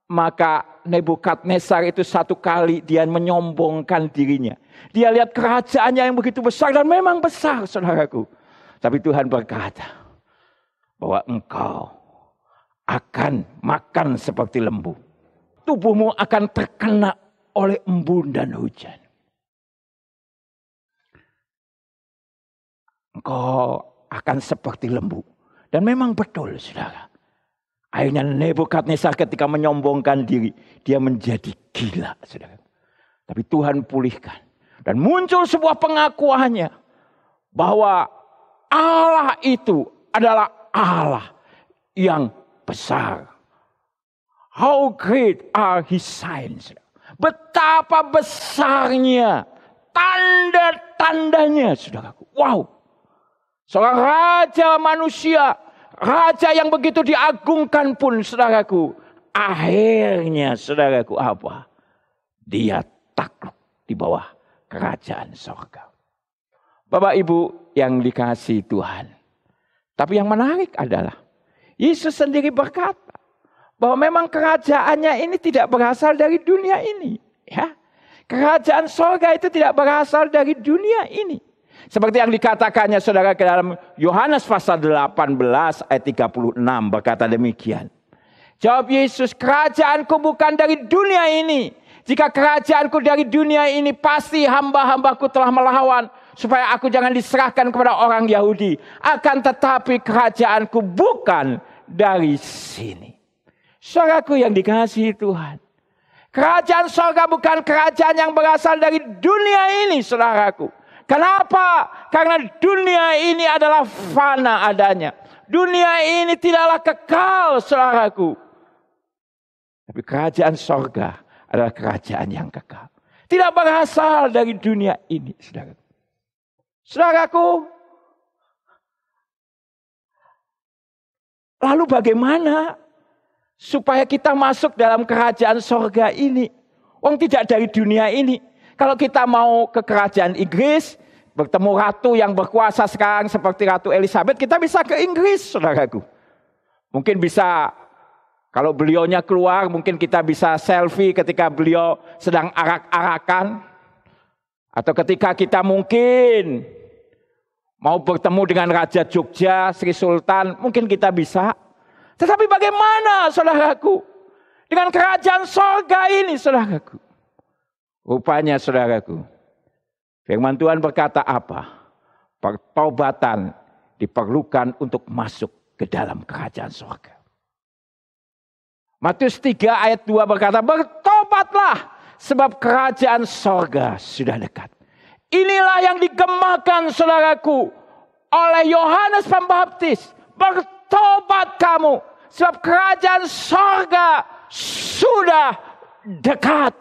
maka Nebukadnezar itu satu kali dia menyombongkan dirinya. Dia lihat kerajaannya yang begitu besar dan memang besar saudaraku. Tapi Tuhan berkata bahwa engkau akan makan seperti lembu. Tubuhmu akan terkena oleh embun dan hujan. Engkau akan seperti lembu. Dan memang betul saudara. Akhirnya Nebukadnezar ketika menyombongkan diri, dia menjadi gila saudara. Tapi Tuhan pulihkan. Dan muncul sebuah pengakuannya bahwa Allah itu adalah Allah yang besar. How great are his signs. Betapa besarnya tanda-tandanya saudaraku. Wow. Seorang raja manusia, raja yang begitu diagungkan pun saudaraku, akhirnya saudaraku apa? Dia takluk di bawah kerajaan sorga. Bapak Ibu yang dikasihi Tuhan. Tapi yang menarik adalah Yesus sendiri berkata bahwa memang kerajaannya ini tidak berasal dari dunia ini. Ya. Kerajaan sorga itu tidak berasal dari dunia ini. Seperti yang dikatakannya saudara ke dalam Yohanes pasal 18 ayat 36 berkata demikian. Jawab Yesus, kerajaanku bukan dari dunia ini. Jika kerajaanku dari dunia ini, pasti hamba-hambaku telah melawan supaya aku jangan diserahkan kepada orang Yahudi. Akan tetapi kerajaanku bukan dari sini. Saudaraku yang dikasihi Tuhan. Kerajaan sorga bukan kerajaan yang berasal dari dunia ini saudaraku. Kenapa? Karena dunia ini adalah fana adanya. Dunia ini tidaklah kekal, saudaraku. Tapi kerajaan sorga adalah kerajaan yang kekal. Tidak berasal dari dunia ini, saudaraku. Saudaraku, lalu bagaimana supaya kita masuk dalam kerajaan sorga ini? Wong tidak dari dunia ini. Kalau kita mau ke kerajaan Inggris, bertemu ratu yang berkuasa sekarang seperti Ratu Elizabeth, kita bisa ke Inggris, saudaraku. Mungkin bisa, kalau beliaunya keluar, mungkin kita bisa selfie ketika beliau sedang arak-arakan. Atau ketika kita mungkin mau bertemu dengan Raja Jogja, Sri Sultan, mungkin kita bisa. Tetapi bagaimana saudaraku dengan kerajaan sorga ini saudaraku? Rupanya saudaraku, firman Tuhan berkata apa? Pertobatan diperlukan untuk masuk ke dalam kerajaan sorga. Matius 3 ayat 2 berkata, bertobatlah sebab kerajaan sorga sudah dekat. Inilah yang digemakan saudaraku oleh Yohanes Pembaptis. Bertobat kamu sebab kerajaan sorga sudah dekat.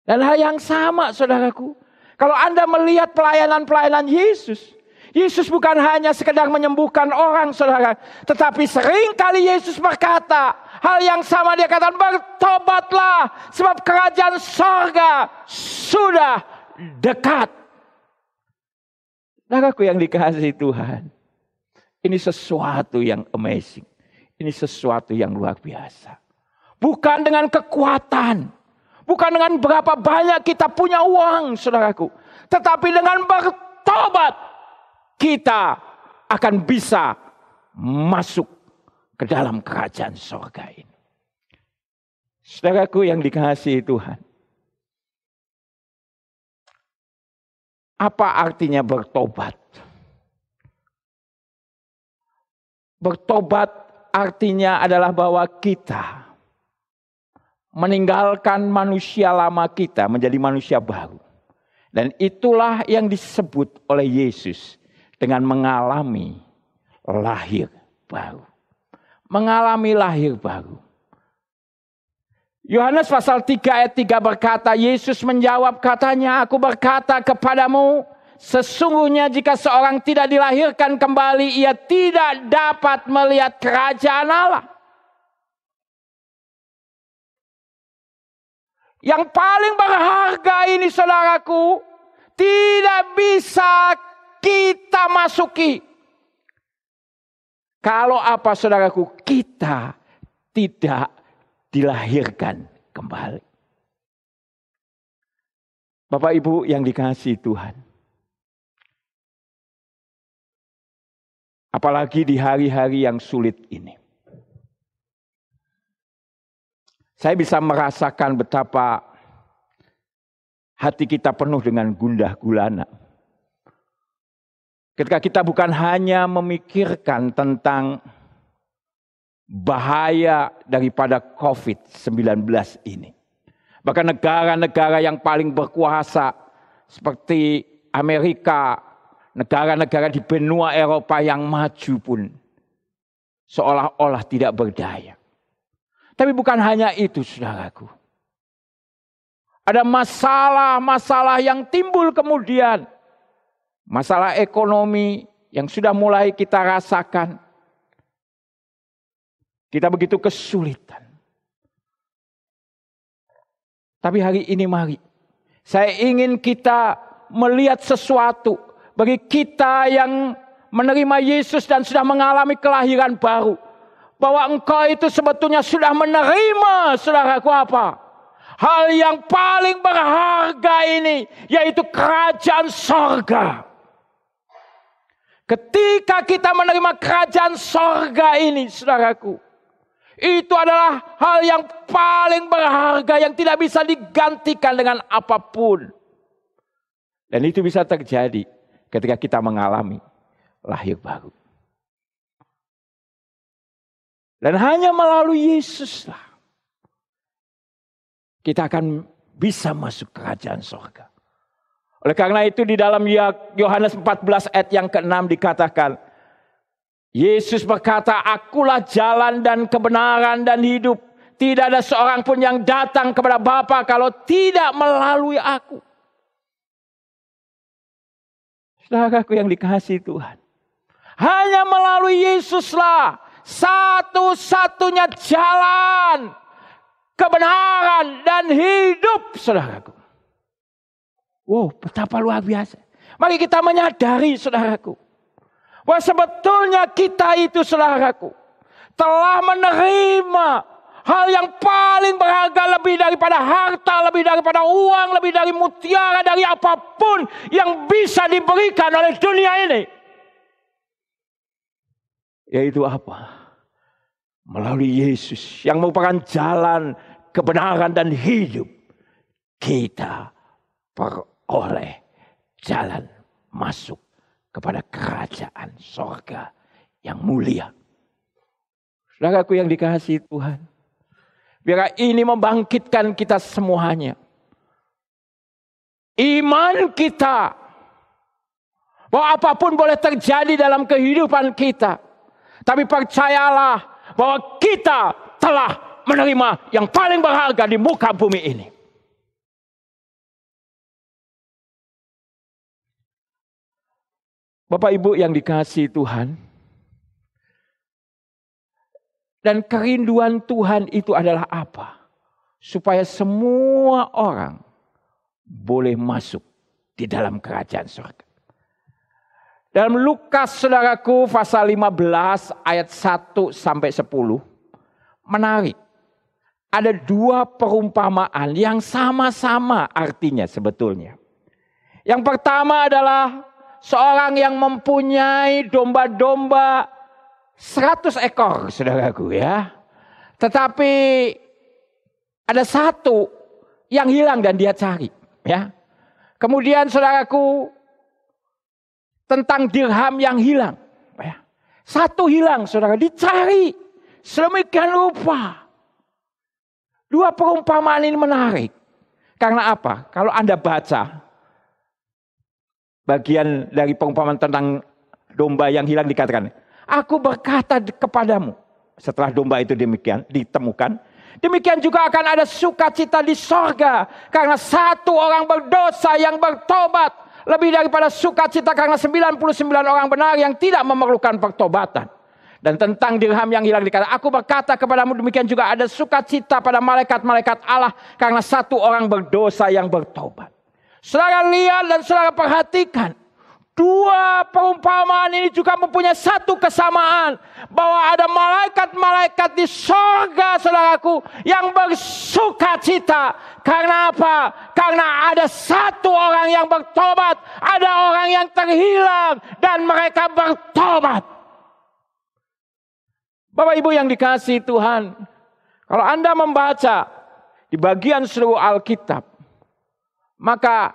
Dan hal yang sama saudaraku. Kalau Anda melihat pelayanan-pelayanan Yesus. Yesus bukan hanya sekedar menyembuhkan orang saudara. Tetapi seringkali Yesus berkata. Hal yang sama dia katakan, bertobatlah sebab kerajaan sorga sudah dekat. Saudaraku yang dikasihi Tuhan. Ini sesuatu yang amazing. Ini sesuatu yang luar biasa. Bukan dengan kekuatan. Bukan dengan berapa banyak kita punya uang saudaraku. Tetapi dengan bertobat. Kita akan bisa masuk ke dalam kerajaan sorga ini. Saudaraku yang dikasihi Tuhan. Apa artinya bertobat? Bertobat artinya adalah bahwa kita meninggalkan manusia lama kita menjadi manusia baru. Dan itulah yang disebut oleh Yesus dengan mengalami lahir baru. Mengalami lahir baru. Yohanes pasal 3 ayat 3 berkata, Yesus menjawab katanya, aku berkata kepadamu, sesungguhnya jika seorang tidak dilahirkan kembali, ia tidak dapat melihat kerajaan Allah. Yang paling berharga ini saudaraku, tidak bisa kita masuki. Kalau apa saudaraku, kita tidak dilahirkan kembali. Bapak Ibu yang dikasihi Tuhan. Apalagi di hari-hari yang sulit ini. Saya bisa merasakan betapa hati kita penuh dengan gundah gulana. Ketika kita bukan hanya memikirkan tentang bahaya daripada COVID-19 ini. Bahkan negara-negara yang paling berkuasa seperti Amerika, negara-negara di benua Eropa yang maju pun seolah-olah tidak berdaya. Tapi bukan hanya itu saudaraku. Ada masalah-masalah yang timbul kemudian. Masalah ekonomi yang sudah mulai kita rasakan. Kita begitu kesulitan. Tapi hari ini mari. Saya ingin kita melihat sesuatu. Bagi kita yang menerima Yesus dan sudah mengalami kelahiran baru. Bahwa engkau itu sebetulnya sudah menerima, saudaraku apa? Hal yang paling berharga ini. Yaitu kerajaan sorga. Ketika kita menerima kerajaan sorga ini, saudaraku, itu adalah hal yang paling berharga yang tidak bisa digantikan dengan apapun. Dan itu bisa terjadi ketika kita mengalami lahir baru. Dan hanya melalui Yesuslah kita akan bisa masuk kerajaan sorga. Oleh karena itu di dalam Yohanes 14 ayat yang ke-6 dikatakan, Yesus berkata, akulah jalan dan kebenaran dan hidup. Tidak ada seorang pun yang datang kepada Bapa kalau tidak melalui aku. Saudaraku yang dikasihi Tuhan. Hanya melalui Yesuslah satu-satunya jalan, kebenaran dan hidup, saudaraku. Wow, betapa luar biasa. Mari kita menyadari, saudaraku, Bahwa sebetulnya kita itu, saudaraku, telah menerima hal yang paling berharga, lebih daripada harta, lebih daripada uang, lebih dari mutiara, dari apapun yang bisa diberikan oleh dunia ini. Yaitu apa? Melalui Yesus yang merupakan jalan, kebenaran dan hidup, kita peroleh jalan masuk kepada kerajaan sorga yang mulia. Saudaraku yang dikasihi Tuhan, biar ini membangkitkan kita semuanya. Iman kita bahwa apapun boleh terjadi dalam kehidupan kita, tapi percayalah bahwa kita telah menerima yang paling berharga di muka bumi ini. Bapak Ibu yang dikasihi Tuhan, dan kerinduan Tuhan itu adalah apa? Supaya semua orang boleh masuk di dalam kerajaan surga. Dalam Lukas, saudaraku, pasal 15 ayat 1 sampai 10, menarik. Ada dua perumpamaan yang sama-sama artinya sebetulnya. Yang pertama adalah seorang yang mempunyai domba-domba 100 ekor, saudaraku ya. Tetapi ada satu yang hilang dan dia cari, ya. Kemudian saudaraku, tentang dirham yang hilang, ya. Satu hilang, saudara, dicari sedemikian rupa. Dua perumpamaan ini menarik. Karena apa? Kalau Anda baca bagian dari perumpamaan tentang domba yang hilang, dikatakan, aku berkata kepadamu, setelah domba itu demikian ditemukan, demikian juga akan ada sukacita di sorga karena satu orang berdosa yang bertobat, lebih daripada sukacita karena 99 orang benar yang tidak memerlukan pertobatan. Dan tentang dirham yang hilang dikatakan, aku berkata kepadamu, demikian juga ada sukacita pada malaikat-malaikat Allah karena satu orang berdosa yang bertobat. Saudara lihat dan saudara perhatikan, dua perumpamaan ini juga mempunyai satu kesamaan, bahwa ada malaikat-malaikat di sorga, saudaraku, yang bersukacita. Karena apa? Karena ada satu orang yang bertobat, ada orang yang terhilang dan mereka bertobat. Bapak Ibu yang dikasihi Tuhan, kalau Anda membaca di bagian seluruh Alkitab, maka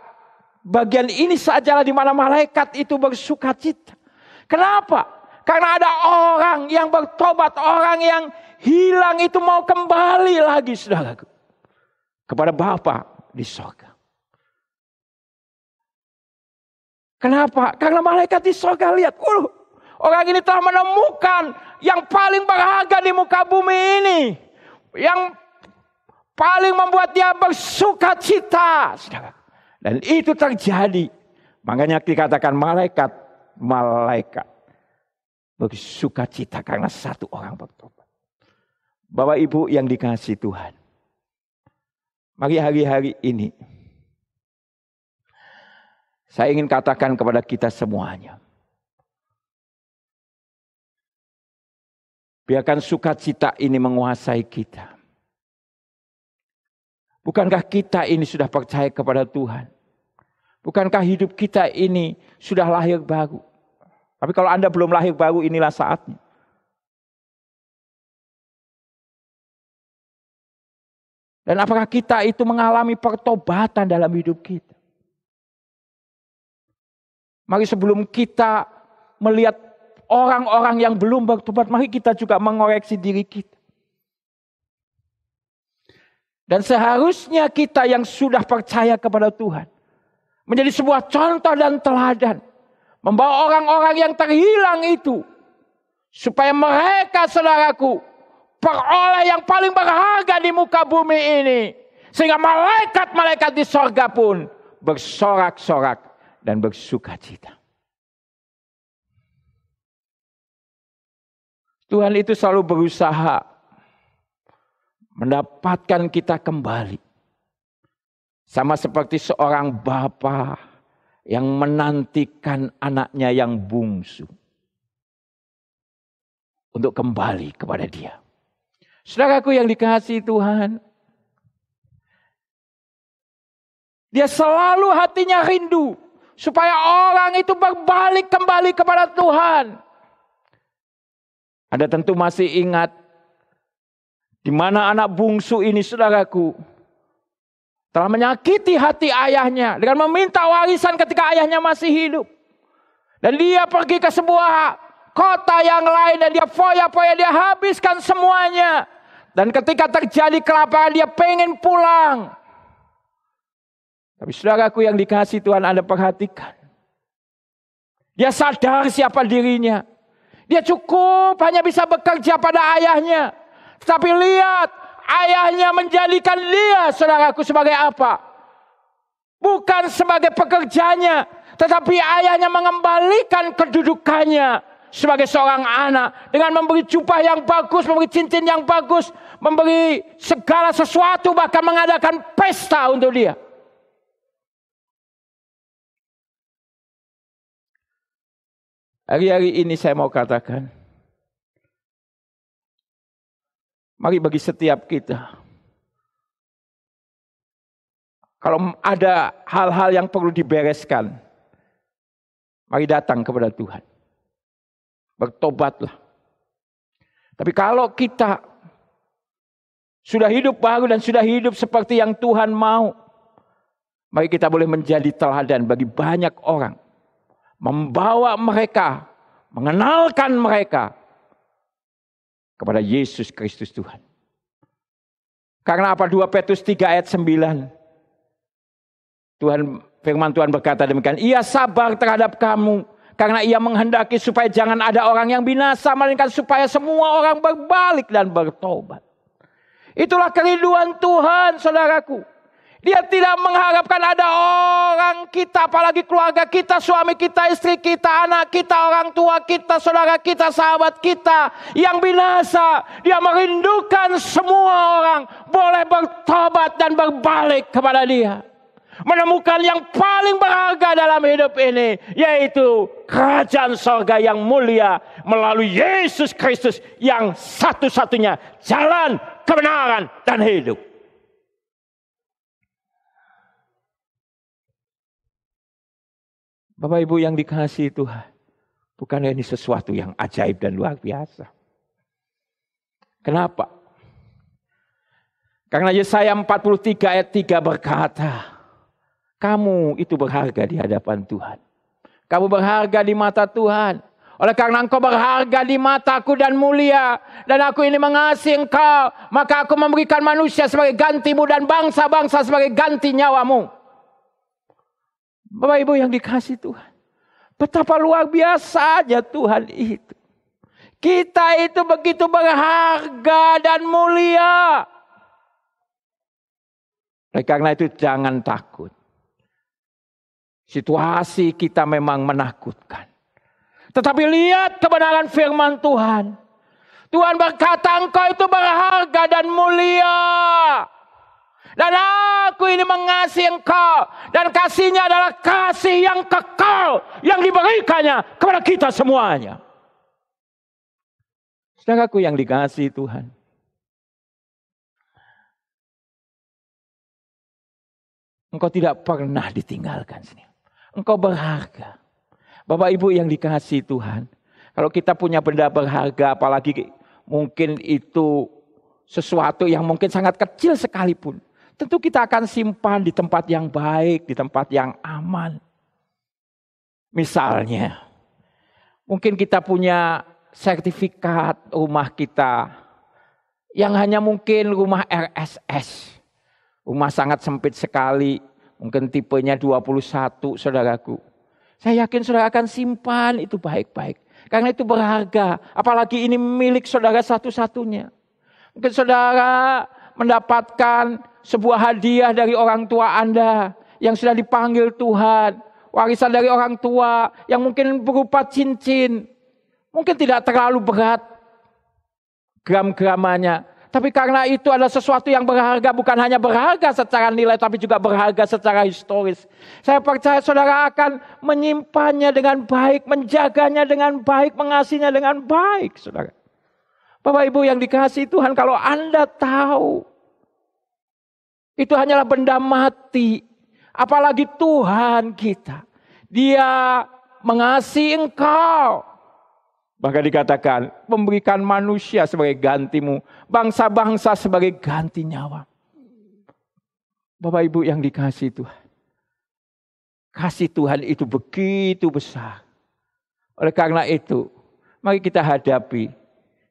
bagian ini sajalah di mana malaikat itu bersukacita. Kenapa? Karena ada orang yang bertobat, orang yang hilang itu mau kembali lagi, saudaraku, kepada Bapa di sorga. Kenapa? Karena malaikat di sorga lihat, orang ini telah menemukan yang paling berharga di muka bumi ini, yang paling membuat dia bersukacita, saudara. Dan itu terjadi. Makanya dikatakan malaikat bersukacita karena satu orang bertobat. Bapak Ibu yang dikasihi Tuhan, mari hari-hari ini saya ingin katakan kepada kita semuanya, biarkan sukacita ini menguasai kita. Bukankah kita ini sudah percaya kepada Tuhan? Bukankah hidup kita ini sudah lahir baru? Tapi kalau Anda belum lahir baru, inilah saatnya. Dan apakah kita itu mengalami pertobatan dalam hidup kita? Mari sebelum kita melihat orang-orang yang belum bertobat, mari kita juga mengoreksi diri kita. Dan seharusnya kita yang sudah percaya kepada Tuhan menjadi sebuah contoh dan teladan, membawa orang-orang yang terhilang itu, supaya mereka, saudaraku, peroleh yang paling berharga di muka bumi ini, sehingga malaikat-malaikat di sorga pun bersorak-sorak dan bersukacita. Tuhan itu selalu berusaha mendapatkan kita kembali. Sama seperti seorang bapa yang menantikan anaknya yang bungsu. untuk kembali kepada Dia. Saudaraku yang dikasihi Tuhan, Dia selalu hatinya rindu supaya orang itu berbalik kembali kepada Tuhan. Anda tentu masih ingat di mana anak bungsu ini, saudaraku, telah menyakiti hati ayahnya dengan meminta warisan ketika ayahnya masih hidup. Dan dia pergi ke sebuah kota yang lain dan dia foya-foya, dia habiskan semuanya. Dan ketika terjadi kelaparan dia pengen pulang. Tapi saudaraku yang dikasihi Tuhan, Anda perhatikan. Dia sadar siapa dirinya. Dia cukup hanya bisa bekerja pada ayahnya. Tetapi lihat, ayahnya menjadikan dia, saudaraku, sebagai apa? Bukan sebagai pekerjanya, tetapi ayahnya mengembalikan kedudukannya sebagai seorang anak. Dengan memberi jubah yang bagus, memberi cincin yang bagus, memberi segala sesuatu, bahkan mengadakan pesta untuk dia. Hari-hari ini saya mau katakan, mari bagi setiap kita, kalau ada hal-hal yang perlu dibereskan, mari datang kepada Tuhan. Bertobatlah. Tapi kalau kita sudah hidup baru dan sudah hidup seperti yang Tuhan mau, mari kita boleh menjadi teladan bagi banyak orang. Membawa mereka, mengenalkan mereka kepada Yesus Kristus Tuhan. Karena apa? 2 Petrus 3 ayat 9. Firman Tuhan berkata demikian. Ia sabar terhadap kamu karena ia menghendaki supaya jangan ada orang yang binasa, melainkan supaya semua orang berbalik dan bertobat. Itulah kerinduan Tuhan, saudaraku. Dia tidak mengharapkan ada orang kita, apalagi keluarga kita, suami kita, istri kita, anak kita, orang tua kita, saudara kita, sahabat kita yang binasa. Dia merindukan semua orang boleh bertobat dan berbalik kepada Dia. Menemukan yang paling berharga dalam hidup ini, yaitu kerajaan sorga yang mulia melalui Yesus Kristus yang satu-satunya jalan, kebenaran, dan hidup. Bapak Ibu yang dikasihi Tuhan, bukannya ini sesuatu yang ajaib dan luar biasa? Kenapa? Karena Yesaya 43 ayat 3 berkata, kamu itu berharga di hadapan Tuhan. Kamu berharga di mata Tuhan. Oleh karena engkau berharga di mataku dan mulia, dan aku ini mengasihi engkau, maka aku memberikan manusia sebagai gantimu dan bangsa-bangsa sebagai ganti nyawamu. Bapak Ibu yang dikasihi Tuhan, betapa luar biasanya Tuhan itu. Kita itu begitu berharga dan mulia. Oleh karena itu jangan takut. Situasi kita memang menakutkan. Tetapi lihat kebenaran firman Tuhan. Tuhan berkata engkau itu berharga dan mulia. Dan aku ini mengasihi engkau. Dan kasihnya adalah kasih yang kekal. Yang diberikannya kepada kita semuanya. Saudaraku yang dikasihi Tuhan. Engkau tidak pernah ditinggalkan sini. Engkau berharga. Bapak Ibu yang dikasihi Tuhan. Kalau kita punya benda berharga, apalagi mungkin itu sesuatu yang mungkin sangat kecil sekalipun. Tentu kita akan simpan di tempat yang baik, di tempat yang aman. Misalnya, mungkin kita punya sertifikat rumah kita yang hanya mungkin rumah RSS. Rumah sangat sempit sekali, mungkin tipenya 21, saudaraku. Saya yakin saudara akan simpan itu baik-baik. Karena itu berharga, apalagi ini milik saudara satu-satunya. Mungkin saudara mendapatkan sebuah hadiah dari orang tua Anda yang sudah dipanggil Tuhan. Warisan dari orang tua yang mungkin berupa cincin. Mungkin tidak terlalu berat gram-gramannya. Tapi karena itu adalah sesuatu yang berharga. Bukan hanya berharga secara nilai, tapi juga berharga secara historis. Saya percaya saudara akan menyimpannya dengan baik. Menjaganya dengan baik. Mengasihinya dengan baik, saudara. Bapak Ibu yang dikasihi Tuhan, kalau Anda tahu itu hanyalah benda mati, apalagi Tuhan kita, Dia mengasihi engkau. Bahkan dikatakan memberikan manusia sebagai gantimu, bangsa-bangsa sebagai ganti nyawa. Bapak Ibu yang dikasihi Tuhan, kasih Tuhan itu begitu besar. Oleh karena itu, mari kita hadapi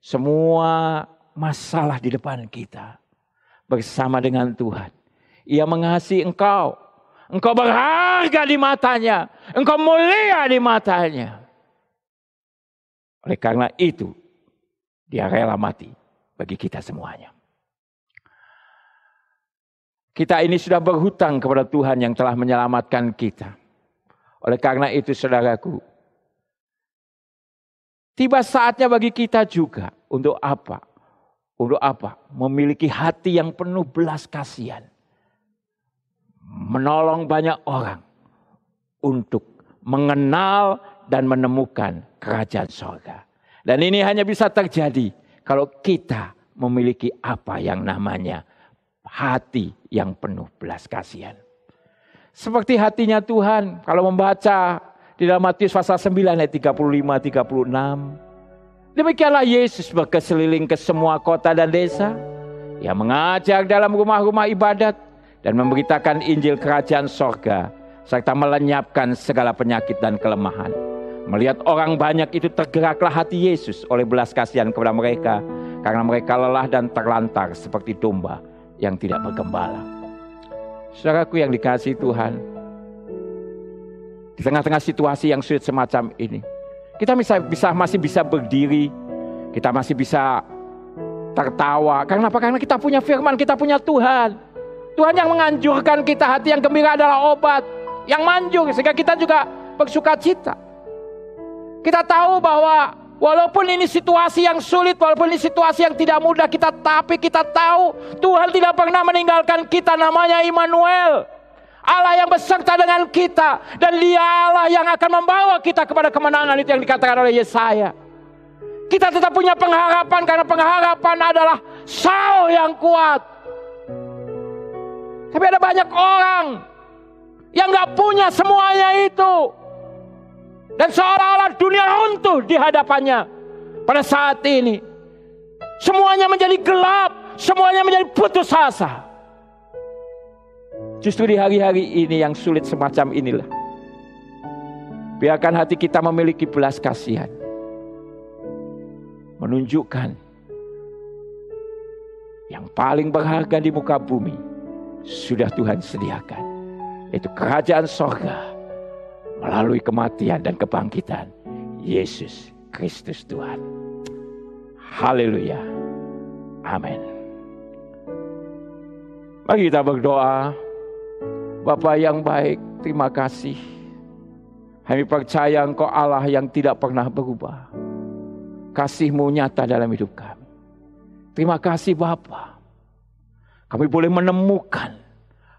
semua masalah di depan kita bersama dengan Tuhan. Ia mengasihi engkau. Engkau berharga di matanya. Engkau mulia di matanya. Oleh karena itu, Dia rela mati bagi kita semuanya. Kita ini sudah berhutang kepada Tuhan yang telah menyelamatkan kita. Oleh karena itu, saudaraku, tiba saatnya bagi kita juga untuk apa? Untuk apa? Memiliki hati yang penuh belas kasihan. Menolong banyak orang untuk mengenal dan menemukan kerajaan surga. Dan ini hanya bisa terjadi kalau kita memiliki apa yang namanya hati yang penuh belas kasihan. Seperti hatinya Tuhan, kalau membaca di dalam Matius pasal 9 ayat 35-36. Demikianlah Yesus berkeliling ke semua kota dan desa. Ia mengajar dalam rumah-rumah ibadat dan memberitakan Injil kerajaan sorga, serta melenyapkan segala penyakit dan kelemahan. Melihat orang banyak itu, tergeraklah hati Yesus oleh belas kasihan kepada mereka, karena mereka lelah dan terlantar seperti domba yang tidak bergembala. Saudaraku yang dikasihi Tuhan, di tengah-tengah situasi yang sulit semacam ini, kita masih bisa berdiri, kita masih bisa tertawa. Karena apa? Karena kita punya firman, kita punya Tuhan. Tuhan yang menganjurkan kita, hati yang gembira adalah obat yang manjur, sehingga kita juga bersuka cita. Kita tahu bahwa walaupun ini situasi yang sulit, walaupun ini situasi yang tidak mudah, tapi kita tahu Tuhan tidak pernah meninggalkan kita. Namanya Immanuel, Allah yang beserta dengan kita, dan Dia Allah yang akan membawa kita kepada kemenangan. Itu yang dikatakan oleh Yesaya. Kita tetap punya pengharapan, karena pengharapan adalah Saul yang kuat. Tapi ada banyak orang yang gak punya semuanya itu, dan seolah-olah dunia runtuh di hadapannya. Pada saat ini semuanya menjadi gelap, semuanya menjadi putus asa. Justru di hari-hari ini yang sulit semacam inilah, biarkan hati kita memiliki belas kasihan, menunjukkan yang paling berharga di muka bumi sudah Tuhan sediakan, yaitu kerajaan sorga melalui kematian dan kebangkitan Yesus Kristus Tuhan. Haleluya. Amin. Mari kita berdoa. Bapa yang baik, terima kasih. Kami percaya Engkau Allah yang tidak pernah berubah. Kasih-Mu nyata dalam hidup kami. Terima kasih Bapa. Kami boleh menemukan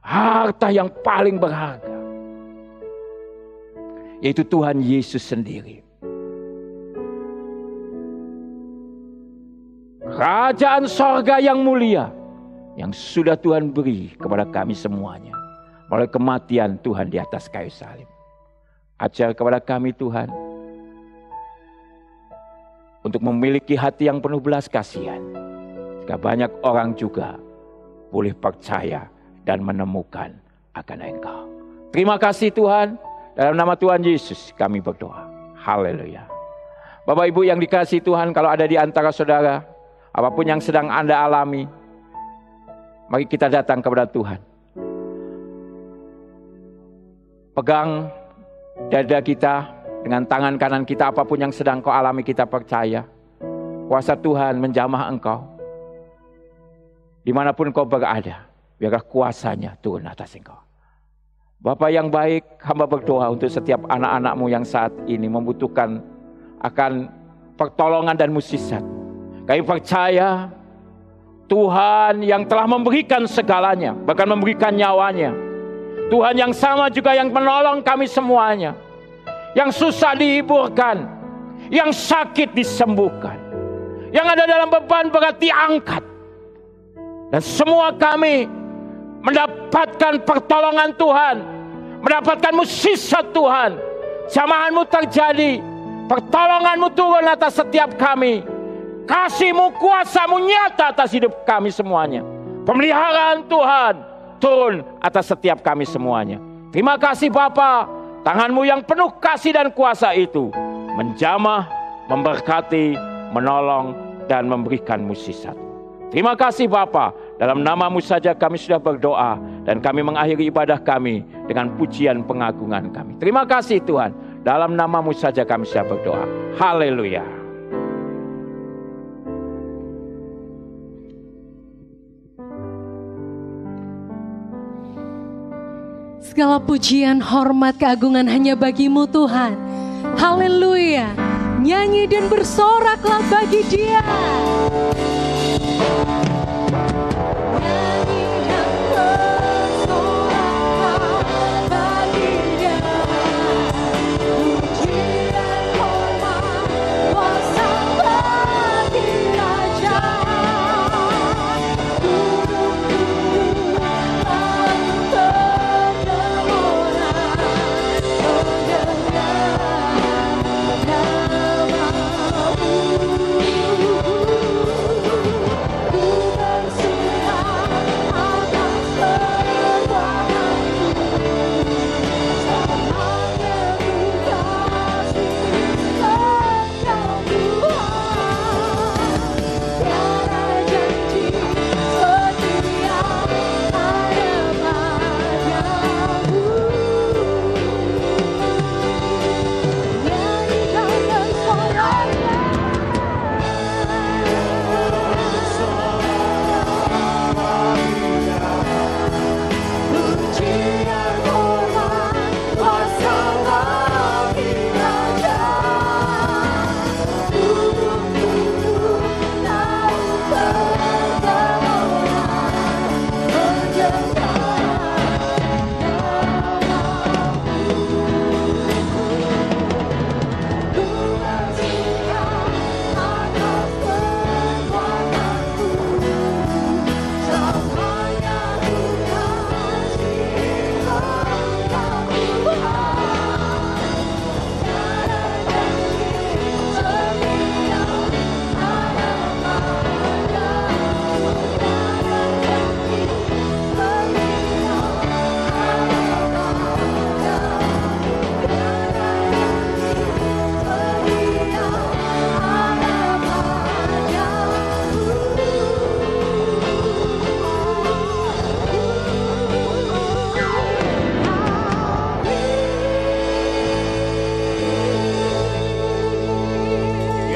harta yang paling berharga, yaitu Tuhan Yesus sendiri. Kerajaan sorga yang mulia yang sudah Tuhan beri kepada kami semuanya melalui kematian Tuhan di atas kayu salib. Ajar kepada kami Tuhan untuk memiliki hati yang penuh belas kasihan, sehingga banyak orang juga boleh percaya dan menemukan akan Engkau. Terima kasih Tuhan. Dalam nama Tuhan Yesus kami berdoa. Haleluya. Bapak Ibu yang dikasihi Tuhan, kalau ada di antara saudara, apapun yang sedang Anda alami, mari kita datang kepada Tuhan. Pegang dada kita dengan tangan kanan kita, apapun yang sedang kau alami, kita percaya kuasa Tuhan menjamah engkau. Dimanapun kau berada, biarlah kuasanya turun atas engkau. Bapa yang baik, hamba berdoa untuk setiap anak-anak-Mu yang saat ini membutuhkan akan pertolongan dan mukjizat. Kami percaya Tuhan yang telah memberikan segalanya, bahkan memberikan nyawanya. Tuhan yang sama juga yang menolong kami semuanya. Yang susah dihiburkan, yang sakit disembuhkan, yang ada dalam beban berat diangkat. Dan semua kami mendapatkan pertolongan Tuhan, mendapatkan mukjizat Tuhan. Jamahan-Mu terjadi, pertolongan-Mu turun atas setiap kami. Kasih-Mu, kuasa-Mu nyata atas hidup kami semuanya. Pemeliharaan Tuhan turun atas setiap kami semuanya. Terima kasih Bapa, tangan-Mu yang penuh kasih dan kuasa itu menjamah, memberkati, menolong, dan memberikan mukjizat. Terima kasih Bapa, dalam nama-Mu saja kami sudah berdoa, dan kami mengakhiri ibadah kami dengan pujian pengagungan kami. Terima kasih Tuhan, dalam nama-Mu saja kami sudah berdoa. Haleluya. Segala pujian, hormat, keagungan hanya bagi-Mu Tuhan. Haleluya. Nyanyi dan bersoraklah bagi Dia.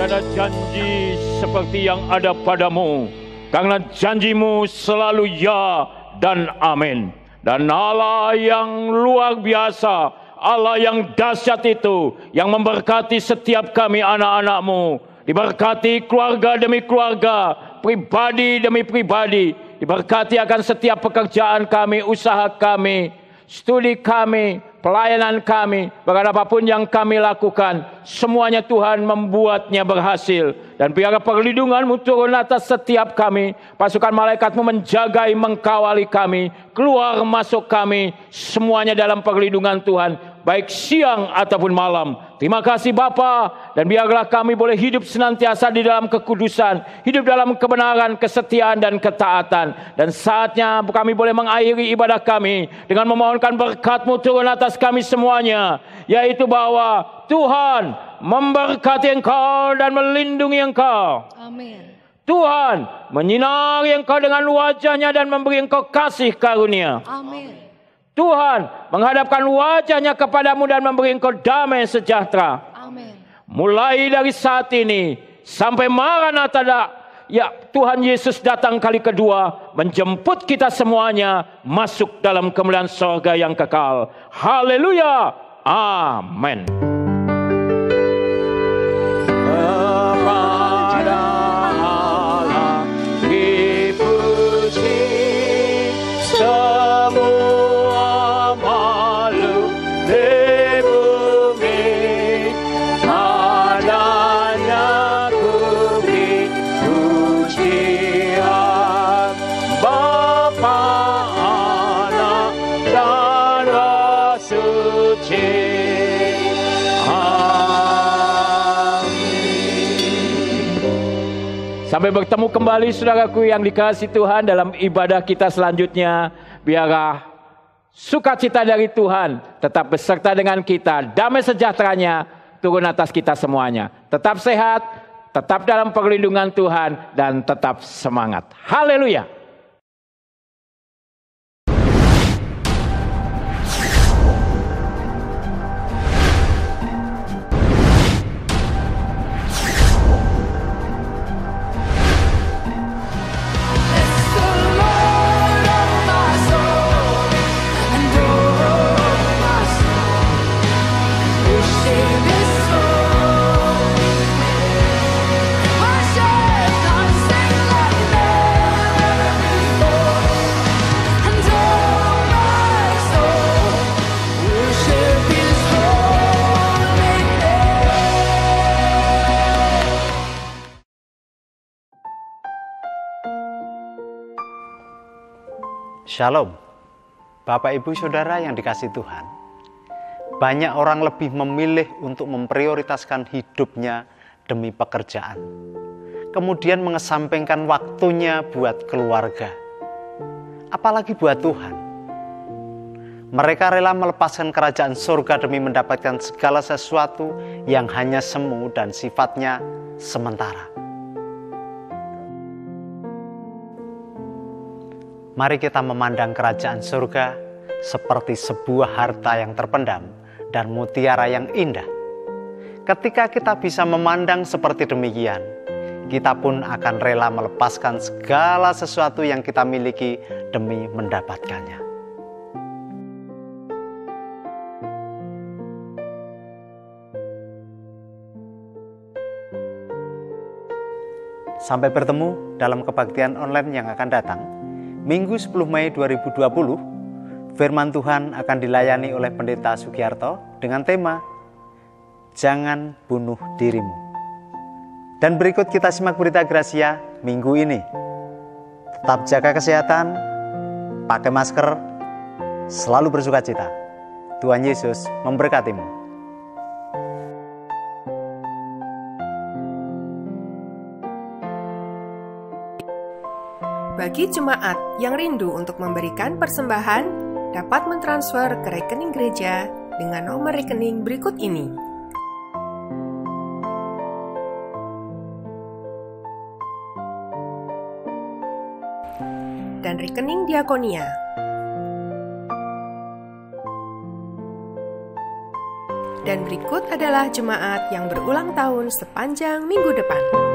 Tiada janji seperti yang ada padamu, karena janji-Mu selalu ya dan amin. Dan Allah yang luar biasa, Allah yang dahsyat itu, yang memberkati setiap kami anak-anak-Mu, diberkati keluarga demi keluarga, pribadi demi pribadi, diberkati akan setiap pekerjaan kami, usaha kami, studi kami, pelayanan kami, bahkan apapun yang kami lakukan, semuanya Tuhan membuatnya berhasil. Dan biarlah perlindungan-Mu turun atas setiap kami, pasukan malaikat-Mu menjagai, mengkawali kami, keluar masuk kami, semuanya dalam perlindungan Tuhan, baik siang ataupun malam. Terima kasih Bapa, dan biarlah kami boleh hidup senantiasa di dalam kekudusan, hidup dalam kebenaran, kesetiaan, dan ketaatan. Dan saatnya kami boleh mengakhiri ibadah kami dengan memohonkan berkat-Mu turun atas kami semuanya, yaitu bahwa Tuhan memberkati engkau dan melindungi engkau. Amin. Tuhan menyinari engkau dengan wajah-Nya dan memberi engkau kasih karunia. Amin. Tuhan menghadapkan wajah-Nya kepadamu dan memberi engkau damai sejahtera. Amin. Mulai dari saat ini sampai Maranatha, ya Tuhan Yesus datang kali kedua, menjemput kita semuanya masuk dalam kemuliaan sorga yang kekal. Haleluya. Amin. Kepada Allah dipuji semua makhluk di bumi, tanahnya ku beri Sampai bertemu kembali saudaraku yang dikasihi Tuhan dalam ibadah kita selanjutnya. Biarlah sukacita dari Tuhan tetap beserta dengan kita. Damai sejahteranya turun atas kita semuanya. Tetap sehat, tetap dalam perlindungan Tuhan, dan tetap semangat. Haleluya. Shalom, Bapak Ibu Saudara yang dikasihi Tuhan. Banyak orang lebih memilih untuk memprioritaskan hidupnya demi pekerjaan, kemudian mengesampingkan waktunya buat keluarga, apalagi buat Tuhan. Mereka rela melepaskan kerajaan surga demi mendapatkan segala sesuatu yang hanya semu dan sifatnya sementara. Mari kita memandang kerajaan surga seperti sebuah harta yang terpendam dan mutiara yang indah. Ketika kita bisa memandang seperti demikian, kita pun akan rela melepaskan segala sesuatu yang kita miliki demi mendapatkannya. Sampai bertemu dalam kebaktian online yang akan datang. Minggu 10 Mei 2020, firman Tuhan akan dilayani oleh Pendeta Sugiarto dengan tema Jangan Bunuh Dirimu. Dan berikut kita simak berita Gracia minggu ini. Tetap jaga kesehatan, pakai masker, selalu bersukacita. Tuhan Yesus memberkatimu. Bagi jemaat yang rindu untuk memberikan persembahan, dapat mentransfer ke rekening gereja dengan nomor rekening berikut ini. Dan rekening diakonia. Dan berikut adalah jemaat yang berulang tahun sepanjang minggu depan.